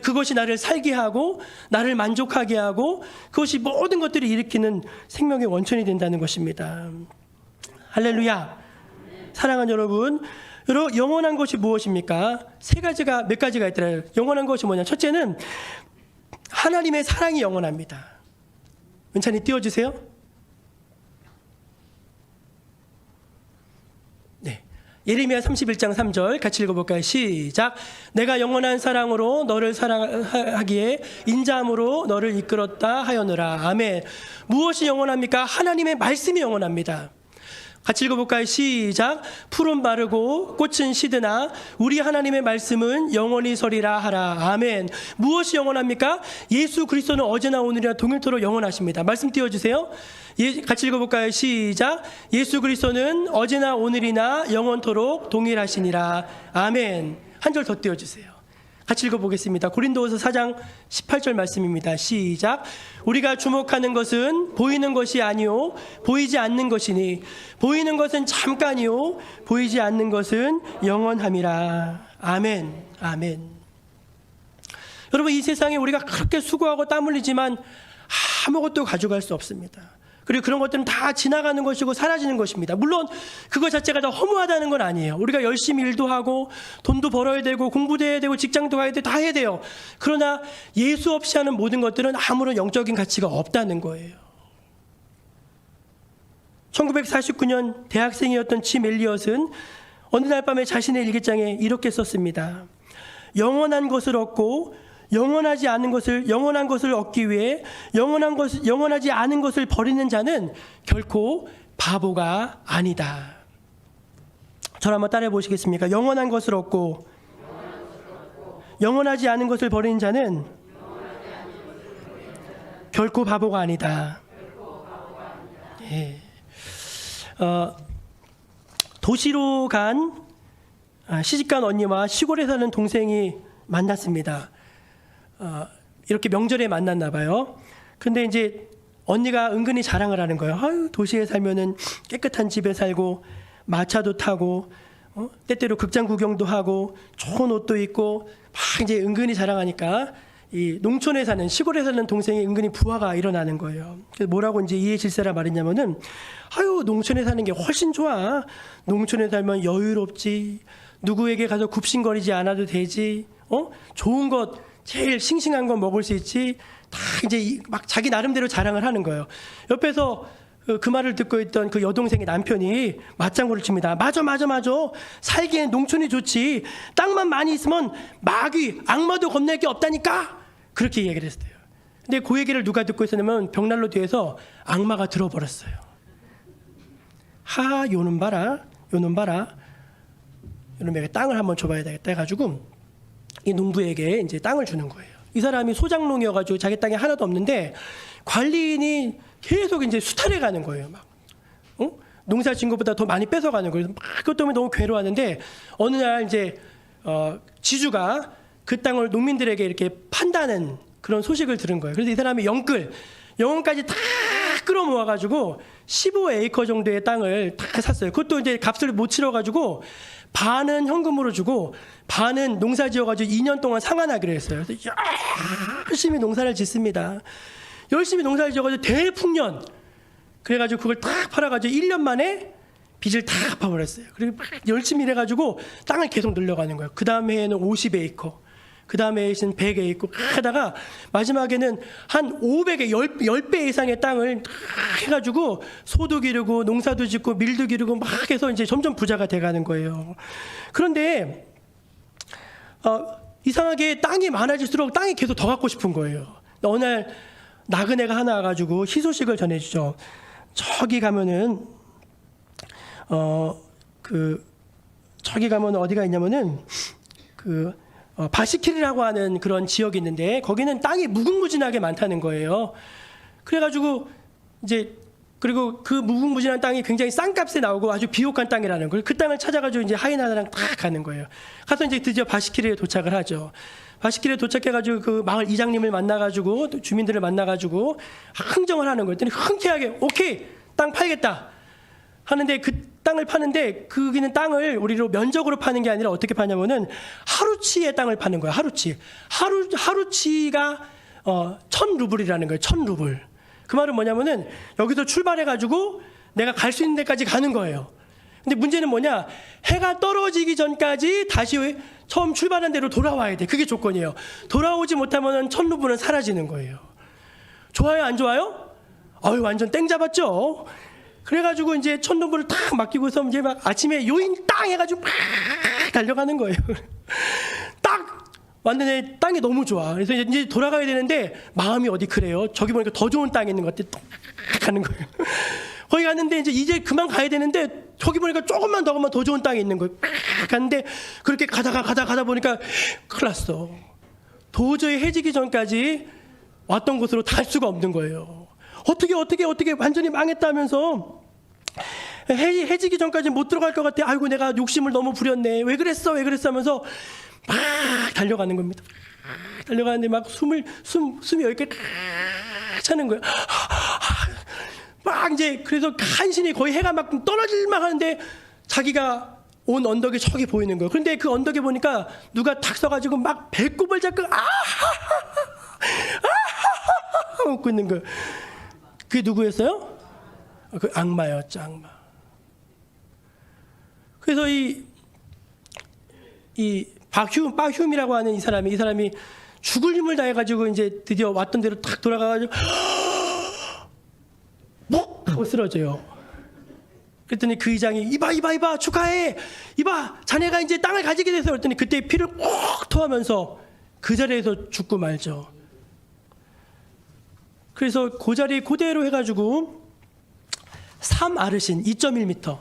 그것이 나를 살게 하고 나를 만족하게 하고 그것이 모든 것들을 일으키는 생명의 원천이 된다는 것입니다. 할렐루야. 사랑하는 여러분, 영원한 것이 무엇입니까? 몇 가지가 있더라고요. 영원한 것이 뭐냐? 첫째는 하나님의 사랑이 영원합니다. 은찬이 띄워주세요. 네, 예레미야 31장 3절 같이 읽어볼까요? 시작. 내가 영원한 사랑으로 너를 사랑하기에 인자함으로 너를 이끌었다 하였느라. 아멘. 무엇이 영원합니까? 하나님의 말씀이 영원합니다. 같이 읽어볼까요? 시작. 풀은 마르고 꽃은 시드나 우리 하나님의 말씀은 영원히 서리라 하라. 아멘. 무엇이 영원합니까? 예수 그리스도는 어제나 오늘이나 동일토록 영원하십니다. 말씀 띄워주세요. 같이 읽어볼까요? 시작. 예수 그리스도는 어제나 오늘이나 영원토록 동일하시니라. 아멘. 한 절 더 띄워주세요. 같이 읽어보겠습니다. 고린도후서 4장 18절 말씀입니다. 시작. 우리가 주목하는 것은 보이는 것이 아니요 보이지 않는 것이니 보이는 것은 잠깐이요 보이지 않는 것은 영원함이라. 아멘. 아멘. 여러분, 이 세상에 우리가 그렇게 수고하고 땀 흘리지만 아무것도 가져갈 수 없습니다. 그리고 그런 것들은 다 지나가는 것이고 사라지는 것입니다. 물론 그것 자체가 다 허무하다는 건 아니에요. 우리가 열심히 일도 하고 돈도 벌어야 되고 공부도 해야 되고 직장도 가야 되고 다 해야 돼요. 그러나 예수 없이 하는 모든 것들은 아무런 영적인 가치가 없다는 거예요. 1949년 대학생이었던 침 엘리엇은 어느 날 밤에 자신의 일기장에 이렇게 썼습니다. 영원한 것을 얻고 영원한 것을 얻기 위해 영원하지 않은 것을 버리는 자는 결코 바보가 아니다. 저를 한번 따라해 보시겠습니까? 영원한 것을 얻고 영원하지 않은 것을 버리는 자는 결코 바보가 아니다. 예. 도시로 시집간 언니와 시골에 사는 동생이 만났습니다. 이렇게 명절에 만났나 봐요. 근데 이제 언니가 은근히 자랑을 하는 거예요. 아유, 도시에 살면은 깨끗한 집에 살고 마차도 타고 때때로 극장 구경도 하고 좋은 옷도 입고 막 이제 은근히 자랑하니까 이 농촌에 사는 시골에 사는 동생이 은근히 부하가 일어나는 거예요. 그래서 뭐라고 이제 이해 질세라 말했냐면은 아유, 농촌에 사는 게 훨씬 좋아. 농촌에 살면 여유롭지. 누구에게 가서 굽신거리지 않아도 되지. 좋은 것 제일 싱싱한 거 먹을 수 있지. 다 이제 막 자기 나름대로 자랑을 하는 거예요. 옆에서 그 말을 듣고 있던 그 여동생의 남편이 맞장구를 칩니다. 맞아. 살기엔 농촌이 좋지. 땅만 많이 있으면 마귀, 악마도 겁낼 게 없다니까. 그렇게 얘기를 했어요. 근데 그 얘기를 누가 듣고 있었냐면 벽난로 뒤에서 악마가 들어버렸어요. 요놈 봐라. 요놈에게 땅을 한번 줘봐야 되겠다 해가지고 이 농부에게 이제 땅을 주는 거예요. 이 사람이 소장농이어가지고 자기 땅이 하나도 없는데 관리인이 계속 이제 수탈해 가는 거예요. 막 농사 지은 것보다 더 많이 뺏어가는 거예요. 막 그것 때문에 너무 괴로웠는데 어느 날 이제 지주가 그 땅을 농민들에게 이렇게 판다는 그런 소식을 들은 거예요. 그래서 이 사람이 영혼까지 다 끌어모아가지고 15에이커 정도의 땅을 다 샀어요. 그것도 이제 값을 못 치러가지고 반은 현금으로 주고 반은 농사 지어가지고 2년 동안 상환하기로 했어요. 그래서 열심히 농사를 짓습니다. 열심히 농사를 지어가지고 대풍년. 그래가지고 그걸 딱 팔아가지고 1년 만에 빚을 다 갚아버렸어요. 그리고 막 열심히 일해가지고 땅을 계속 늘려가는 거예요. 그 다음 해에는 50에이커. 그 다음에 해에는 100에이커 하다가 마지막에는 한 500에 10배 이상의 땅을 해가지고 소도 기르고 농사도 짓고 밀도 기르고 막 해서 이제 점점 부자가 돼가는 거예요. 그런데 이상하게 땅이 많아질수록 땅이 계속 더 갖고 싶은 거예요. 어느 날 나그네가 하나 와가지고 희소식을 전해주죠. 저기 가면은 저기 가면 어디가 있냐면은 바시킬이라고 하는 그런 지역이 있는데 거기는 땅이 무궁무진하게 많다는 거예요. 그래가지고 이제 그리고 그 무궁무진한 땅이 굉장히 싼 값에 나오고 아주 비옥한 땅이라는 걸 그 땅을 찾아가지고 이제 하이나나랑 딱 가는 거예요. 가서 이제 드디어 바시킬에 도착을 하죠. 바시킬에 도착해가지고 그 마을 이장님을 만나가지고 또 주민들을 만나가지고 흥정을 하는 거예요. 그랬더니 흔쾌하게 오케이 땅 팔겠다 하는데 그 땅을 파는데 거기는 땅을 우리로 면적으로 파는 게 아니라 어떻게 파냐면은 하루치의 땅을 파는 거예요. 하루치가 1,000루블이라는 거예요. 1,000루블. 그 말은 뭐냐면은 여기서 출발해가지고 내가 갈 수 있는 데까지 가는 거예요. 근데 문제는 뭐냐? 해가 떨어지기 전까지 다시 처음 출발한 대로 돌아와야 돼. 그게 조건이에요. 돌아오지 못하면 1,000루블은 사라지는 거예요. 좋아요, 안 좋아요? 아유, 완전 땡 잡았죠. 그래가지고 이제 1,000루블을 딱 맡기고서 이제 막 아침에 요인 땅 해가지고 막 달려가는 거예요. 딱 왔는데 땅이 너무 좋아. 그래서 이제 돌아가야 되는데 마음이 어디 그래요. 저기 보니까 더 좋은 땅이 있는 것 같아. 딱 가는 거예요. 거기 갔는데 이제 그만 가야 되는데 저기 보니까 조금만 더 가면 더 좋은 땅이 있는 거예요. 갔는데 그렇게 가다 보니까 큰일 났어. 도저히 해지기 전까지 왔던 곳으로 갈 수가 없는 거예요. 어떻게 완전히 망했다면서 해지기 전까지 못 들어갈 것 같아. 아이고 내가 욕심을 너무 부렸네. 왜 그랬어 하면서 막 달려가는 겁니다. 달려가는데 막 숨이 10개 차는 거예요. 막 이제 그래서 간신히 거의 해가 막 떨어질만 하는데 자기가 온 언덕이 저기 보이는 거예요. 그런데 그 언덕에 보니까 누가 탁 서가지고 막 배꼽을 잡고 웃고 있는 거예요. 그게 누구였어요? 그 악마였죠, 악마. 그래서 이 바흉이라고 하는 이 사람이 죽을 힘을 다해가지고 이제 드디어 왔던 대로 딱 돌아가가지고 목 하고 쓰러져요. 그랬더니 그 이장이 이봐 축하해. 이봐 자네가 이제 땅을 가지게 돼서 그랬더니 그때 피를 꼭 토하면서 그 자리에서 죽고 말죠. 그래서 그 자리 그대로 해가지고 3아르신 2.1m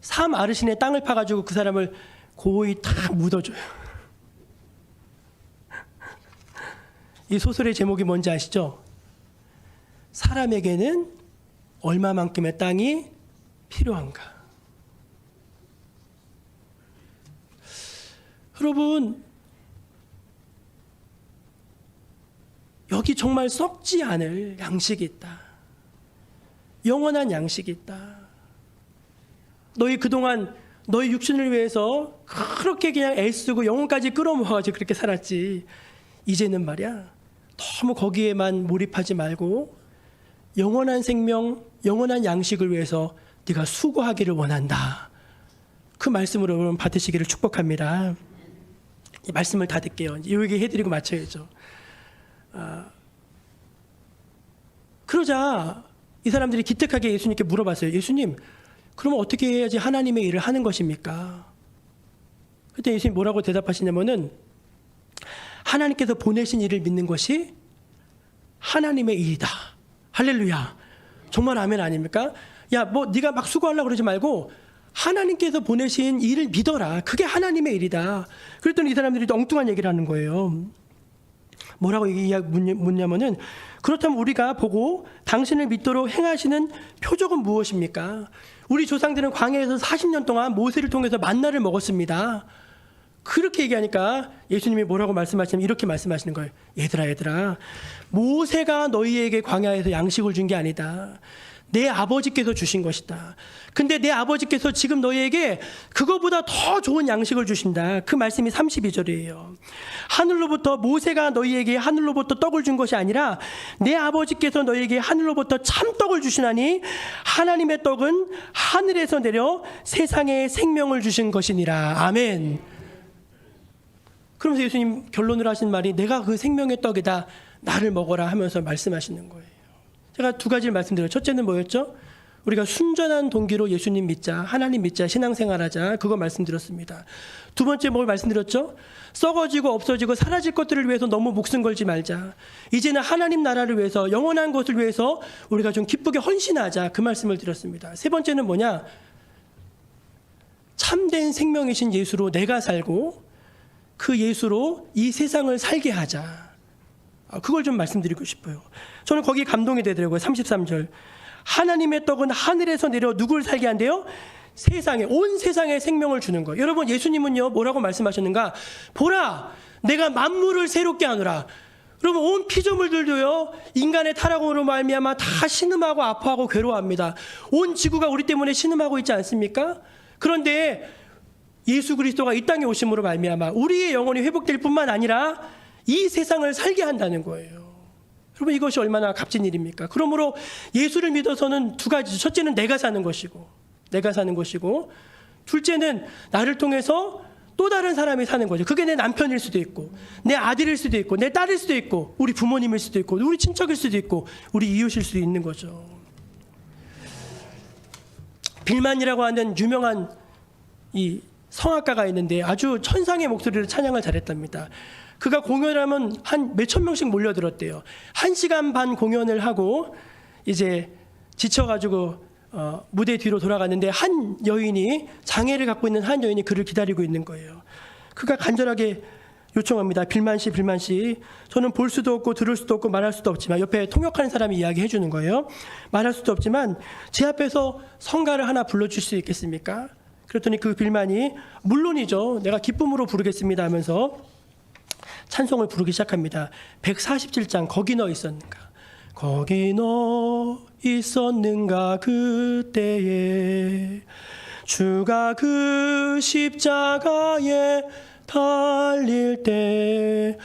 3아르신의 땅을 파가지고 그 사람을 고이 다 묻어줘요. 이 소설의 제목이 뭔지 아시죠? 사람에게는 얼마만큼의 땅이 필요한가? 여러분, 여기 정말 썩지 않을 양식이 있다. 영원한 양식이 있다. 너희 그동안 너희 육신을 위해서 그렇게 그냥 애쓰고 영혼까지 끌어모아가지고 그렇게 살았지. 이제는 말이야 너무 거기에만 몰입하지 말고 영원한 생명, 영원한 양식을 위해서 네가 수고하기를 원한다. 그 말씀으로 여러분 받으시기를 축복합니다. 이 말씀을 다 듣게요. 이 얘기 해드리고 마쳐야죠. 그러자 이 사람들이 기특하게 예수님께 물어봤어요. 예수님, 그러면 어떻게 해야지 하나님의 일을 하는 것입니까? 그때 예수님 뭐라고 대답하시냐면은 하나님께서 보내신 일을 믿는 것이 하나님의 일이다. 할렐루야. 정말 아멘 아닙니까? 야, 뭐 네가 막 수고하려고 그러지 말고 하나님께서 보내신 일을 믿어라. 그게 하나님의 일이다. 그랬더니 이 사람들이 엉뚱한 얘기를 하는 거예요. 뭐라고 묻냐면은 그렇다면 우리가 보고 당신을 믿도록 행하시는 표적은 무엇입니까? 우리 조상들은 광야에서 40년 동안 모세를 통해서 만나를 먹었습니다. 그렇게 얘기하니까 예수님이 뭐라고 말씀하시냐면 이렇게 말씀하시는 거예요. 얘들아 모세가 너희에게 광야에서 양식을 준 게 아니다. 내 아버지께서 주신 것이다. 근데 내 아버지께서 지금 너희에게 그거보다 더 좋은 양식을 주신다. 그 말씀이 32절이에요. 하늘로부터 모세가 너희에게 하늘로부터 떡을 준 것이 아니라 내 아버지께서 너희에게 하늘로부터 참떡을 주시나니 하나님의 떡은 하늘에서 내려 세상에 생명을 주신 것이니라. 아멘. 그러면서 예수님 결론을 하신 말이 내가 그 생명의 떡이다. 나를 먹어라 하면서 말씀하시는 거예요. 제가 두 가지를 말씀드려요. 첫째는 뭐였죠? 우리가 순전한 동기로 예수님 믿자, 하나님 믿자, 신앙생활하자, 그거 말씀드렸습니다. 두 번째 뭘 말씀드렸죠? 썩어지고 없어지고 사라질 것들을 위해서 너무 목숨 걸지 말자. 이제는 하나님 나라를 위해서, 영원한 것을 위해서 우리가 좀 기쁘게 헌신하자, 그 말씀을 드렸습니다. 세 번째는 뭐냐? 참된 생명이신 예수로 내가 살고 그 예수로 이 세상을 살게 하자. 그걸 좀 말씀드리고 싶어요. 저는 거기에 감동이 되더라고요. 33절. 하나님의 떡은 하늘에서 내려 누구를 살게 한대요? 세상에, 온 세상에 생명을 주는 거예요. 여러분, 예수님은요 뭐라고 말씀하셨는가? 보라, 내가 만물을 새롭게 하노라. 여러분, 온 피조물들도요 인간의 타락으로 말미암아 다 신음하고 아파하고 괴로워합니다. 온 지구가 우리 때문에 신음하고 있지 않습니까? 그런데 예수 그리스도가 이 땅에 오심으로 말미암아 우리의 영혼이 회복될 뿐만 아니라 이 세상을 살게 한다는 거예요. 여러분, 이것이 얼마나 값진 일입니까? 그러므로 예수를 믿어서는 두 가지. 첫째는 내가 사는 것이고, 둘째는 나를 통해서 또 다른 사람이 사는 거죠. 그게 내 남편일 수도 있고, 내 아들일 수도 있고, 내 딸일 수도 있고, 우리 부모님일 수도 있고, 우리 친척일 수도 있고, 우리 이웃일 수도 있는 거죠. 빌만이라고 하는 유명한 이 성악가가 있는데 아주 천상의 목소리로 찬양을 잘했답니다. 그가 공연을 하면 한 몇천 명씩 몰려들었대요. 1시간 반 공연을 하고 이제 지쳐가지고 무대 뒤로 돌아갔는데 한 여인이, 장애를 갖고 있는 한 여인이 그를 기다리고 있는 거예요. 그가 간절하게 요청합니다. 빌만 씨, 저는 볼 수도 없고 들을 수도 없고 말할 수도 없지만, 옆에 통역하는 사람이 이야기해 주는 거예요. 말할 수도 없지만 제 앞에서 성가를 하나 불러줄 수 있겠습니까? 그랬더니 그 빌만이 물론이죠, 내가 기쁨으로 부르겠습니다 하면서 찬송을 부르기 시작합니다. 147장, 거기 너 있었는가, 거기 너 있었는가 그때에 주가 그 십자가에 달릴 때,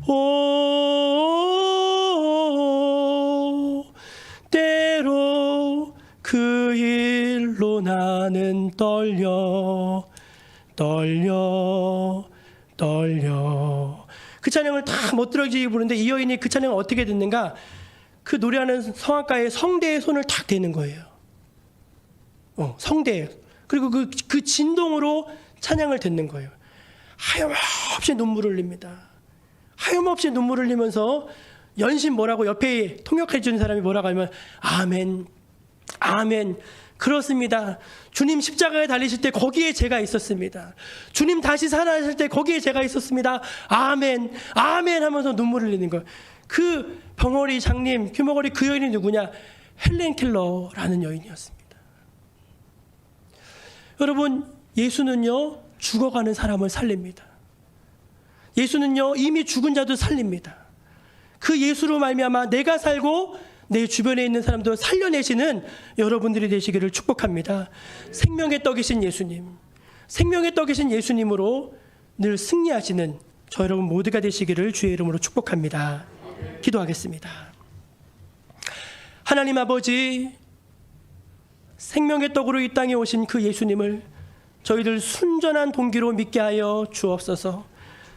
오 때로 그 일로 나는 떨려. 그 찬양을 다 멋들어지게 부르는데 이 여인이 그 찬양을 어떻게 듣는가? 그 노래하는 성악가의 성대에 손을 탁 대는 거예요. 성대에. 그리고 그 진동으로 찬양을 듣는 거예요. 하염없이 눈물을 흘립니다. 하염없이 눈물을 흘리면서 연신 뭐라고, 옆에 통역해 주는 사람이 뭐라고 하면 아멘, 아멘. 그렇습니다. 주님 십자가에 달리실 때 거기에 제가 있었습니다. 주님 다시 살아나실 때 거기에 제가 있었습니다. 아멘, 아멘 하면서 눈물을 흘리는 거예요. 그 병어리 장님, 규머거리 그 여인이 누구냐? 헬렌 켈러라는 여인이었습니다. 여러분, 예수는요 죽어가는 사람을 살립니다. 예수는요 이미 죽은 자도 살립니다. 그 예수로 말미암아 내가 살고 내 주변에 있는 사람도 살려내시는 여러분들이 되시기를 축복합니다. 생명의 떡이신 예수님, 생명의 떡이신 예수님으로 늘 승리하시는 저 여러분 모두가 되시기를 주의 이름으로 축복합니다. 기도하겠습니다. 하나님 아버지, 생명의 떡으로 이 땅에 오신 그 예수님을 저희들 순전한 동기로 믿게 하여 주옵소서.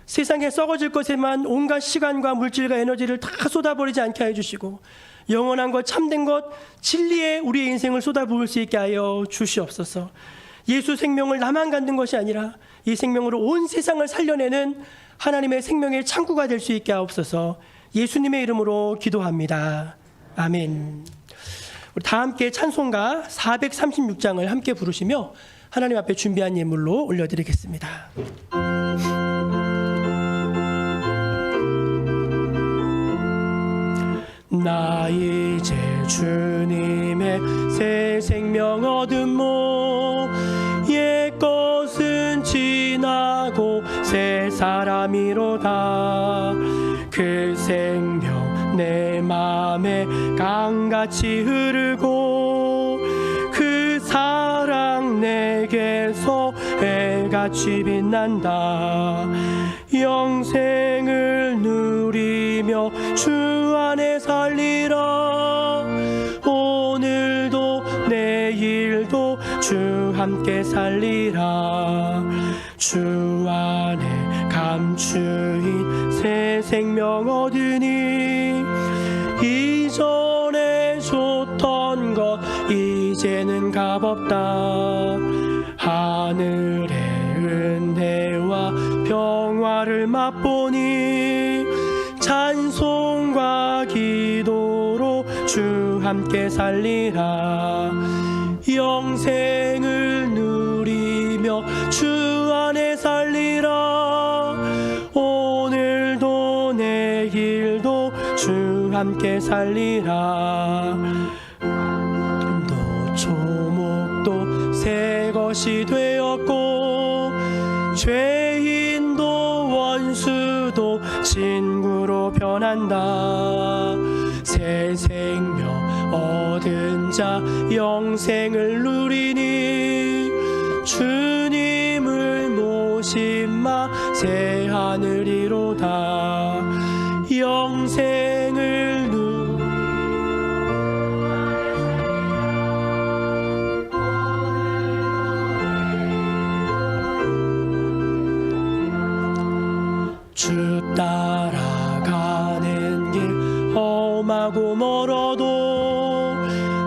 세상에 썩어질 것에만 온갖 시간과 물질과 에너지를 다 쏟아버리지 않게 해주시고, 영원한 것, 참된 것, 진리에 우리의 인생을 쏟아부을 수 있게 하여 주시옵소서. 예수 생명을 나만 갖는 것이 아니라 이 생명으로 온 세상을 살려내는 하나님의 생명의 창구가 될 수 있게 하옵소서. 예수님의 이름으로 기도합니다. 아멘. 우리 다 함께 찬송가 436장을 함께 부르시며 하나님 앞에 준비한 예물로 올려드리겠습니다. 나 이제 주님의 새 생명 얻음모, 옛것은 지나고 새 사람이로다. 그 생명 내 맘에 강같이 흐르고, 그 사랑 내게서 해같이 빛난다. 영생을 누리며 주 안에 살리라. 오늘도 내일도 주 함께 살리라. 주 안에 감추인 새 생명 얻으니, 이전에 줬던 것 이제 값없다. 하늘의 은혜와 평화를 맛보니 찬송과 기도로 주 함께 살리라. 영생을 누리며 주 안에 살리라. 오늘도 내일도 주 함께 살리라. 노초목도 새 것이 되었고 죄인도 원수도 친구로 변한다. 새 생명 얻은 자 영생을 누리니 주님을 모심마 새 하늘이로다. 영생을 주 따라가는 길 험하고 멀어도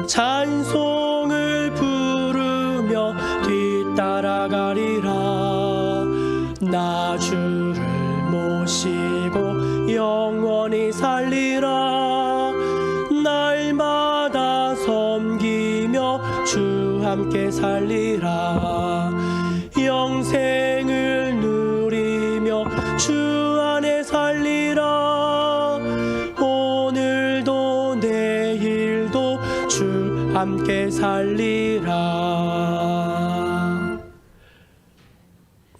찬송을 부르며 뒤따라가리라. 나 주를 모시고 영원히 살리라. 날마다 섬기며 주 함께 살리라. 영생을 누리며 주 안에 살리라. 오늘도 내일도 주 함께 살리라.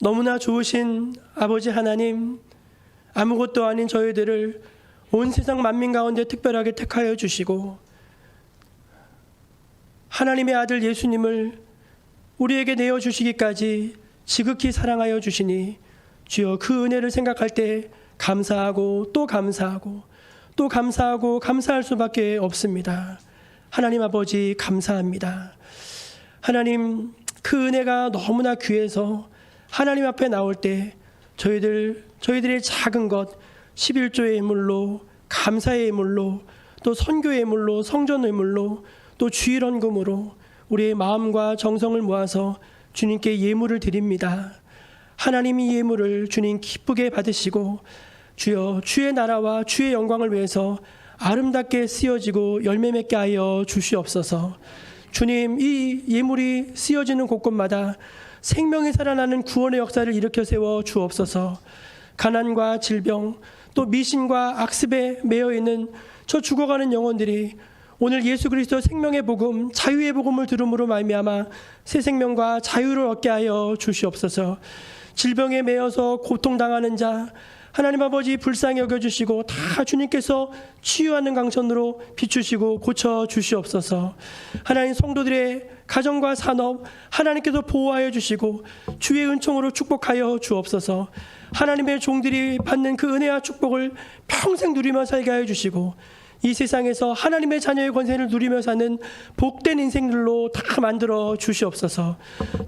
너무나 좋으신 아버지 하나님, 아무것도 아닌 저희들을 온 세상 만민 가운데 특별하게 택하여 주시고 하나님의 아들 예수님을 우리에게 내어주시기까지 지극히 사랑하여 주시니 주여 그 은혜를 생각할 때 감사하고 또 감사하고 또 감사하고 감사할 수밖에 없습니다. 하나님 아버지 감사합니다. 하나님 그 은혜가 너무나 귀해서 하나님 앞에 나올 때 저희들의 작은 것 11조의 예물로 감사의 예물로 또 선교의 예물로 성전 예물로 또 주일헌금으로 우리의 마음과 정성을 모아서 주님께 예물을 드립니다. 하나님이 예물을 주님 기쁘게 받으시고 주여 주의 나라와 주의 영광을 위해서 아름답게 쓰여지고 열매 맺게 하여 주시옵소서. 주님 이 예물이 쓰여지는 곳곳마다 생명이 살아나는 구원의 역사를 일으켜 세워 주옵소서. 가난과 질병 또 미신과 악습에 매여 있는 저 죽어가는 영혼들이 오늘 예수 그리스도 생명의 복음 자유의 복음을 들음으로 말미암아 새 생명과 자유를 얻게 하여 주시옵소서. 질병에 매여서 고통당하는 자 하나님 아버지 불쌍히 여겨주시고 다 주님께서 치유하는 강선으로 비추시고 고쳐주시옵소서. 하나님 성도들의 가정과 산업 하나님께서 보호하여 주시고 주의 은총으로 축복하여 주옵소서. 하나님의 종들이 받는 그 은혜와 축복을 평생 누리며 살게 하여 주시고 이 세상에서 하나님의 자녀의 권세를 누리며 사는 복된 인생들로 다 만들어 주시옵소서.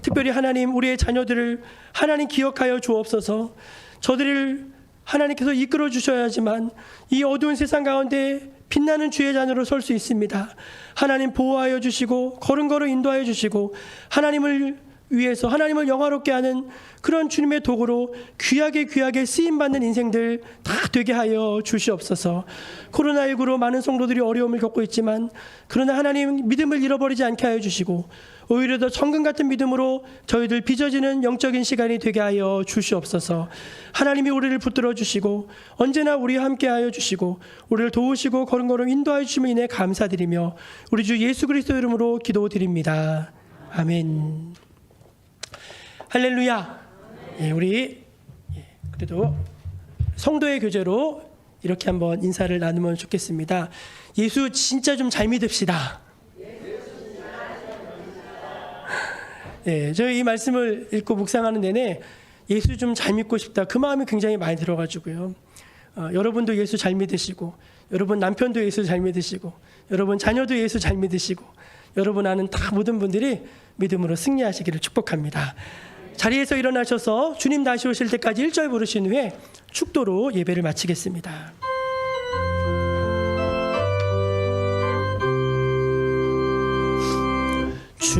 특별히 하나님 우리의 자녀들을 하나님 기억하여 주옵소서. 저들을 하나님께서 이끌어 주셔야지만 이 어두운 세상 가운데 빛나는 주의 자녀로 설 수 있습니다. 하나님 보호하여 주시고 걸음걸음 인도하여 주시고 하나님을 위해서 하나님을 영화롭게 하는 그런 주님의 도구로 귀하게 쓰임받는 인생들 다 되게 하여 주시옵소서. 코로나19로 많은 성도들이 어려움을 겪고 있지만 그러나 하나님 믿음을 잃어버리지 않게 하여 주시고 오히려 더 정금 같은 믿음으로 저희들 빚어지는 영적인 시간이 되게 하여 주시옵소서. 하나님이 우리를 붙들어 주시고 언제나 우리와 함께 하여 주시고 우리를 도우시고 걸음걸음 인도하여 주심을 인해 감사드리며 우리 주 예수 그리스도 이름으로 기도드립니다. 아멘. 할렐루야. 예, 우리 그래도 성도의 교제로 이렇게 한번 인사를 나누면 좋겠습니다. 예수 진짜 좀 잘 믿읍시다. 예, 저희 이 말씀을 읽고 묵상하는 내내 예수 좀 잘 믿고 싶다. 그 마음이 굉장히 많이 들어가지고요. 여러분도 예수 잘 믿으시고, 여러분 남편도 예수 잘 믿으시고, 여러분 자녀도 예수 잘 믿으시고, 여러분 아는 다 모든 분들이 믿음으로 승리하시기를 축복합니다. 자리에서 일어나셔서 주님 다시 오실 때까지 1절 부르신 후에 축도로 예배를 마치겠습니다. 주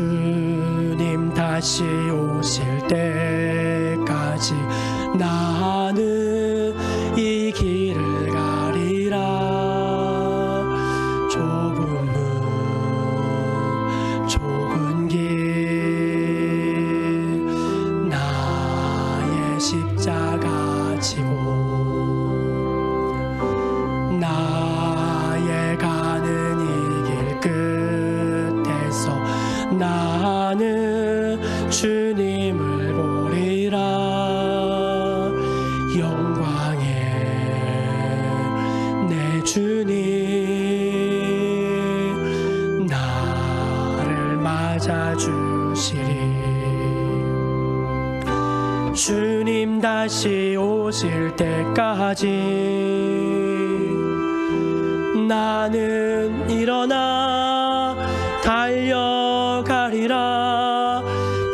다시 오실 때까지 나는 이 길을 가리라. 조금은 좁은 길 나의 십자가 지고 나의 가는 이 길 끝에서 나는 주님을 보리라. 영광의 내 주님 나를 맞아주시리. 주님 다시 오실 때까지 나는 일어나 달려가리라.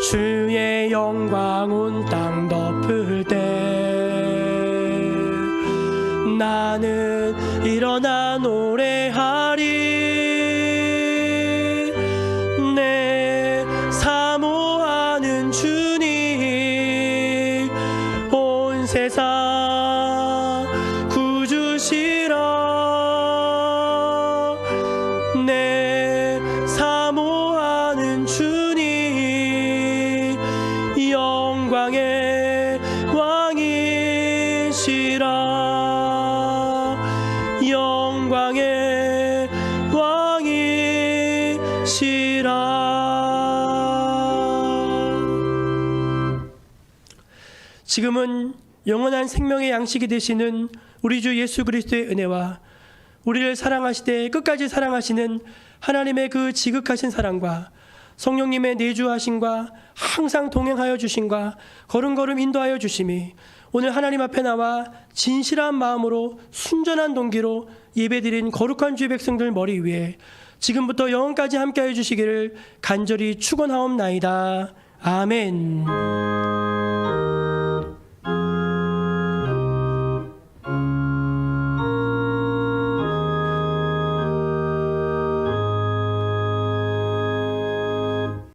주의 영광 온 땅 덮을 때 나는 일어나 노래하리. 내 사모하는 주님 온 세상 구주시라. 내 사모하는 주님 영광의 왕이시라. 영광의 왕이시라. 지금은 영원한 생명의 양식이 되시는 우리 주 예수 그리스도의 은혜와 우리를 사랑하시되 끝까지 사랑하시는 하나님의 그 지극하신 사랑과 성령님의 내주하심과 항상 동행하여 주심과 걸음걸음 인도하여 주심이 오늘 하나님 앞에 나와 진실한 마음으로 순전한 동기로 예배드린 거룩한 주의 백성들 머리 위에 지금부터 영원까지 함께하여 주시기를 간절히 축원하옵나이다. 아멘.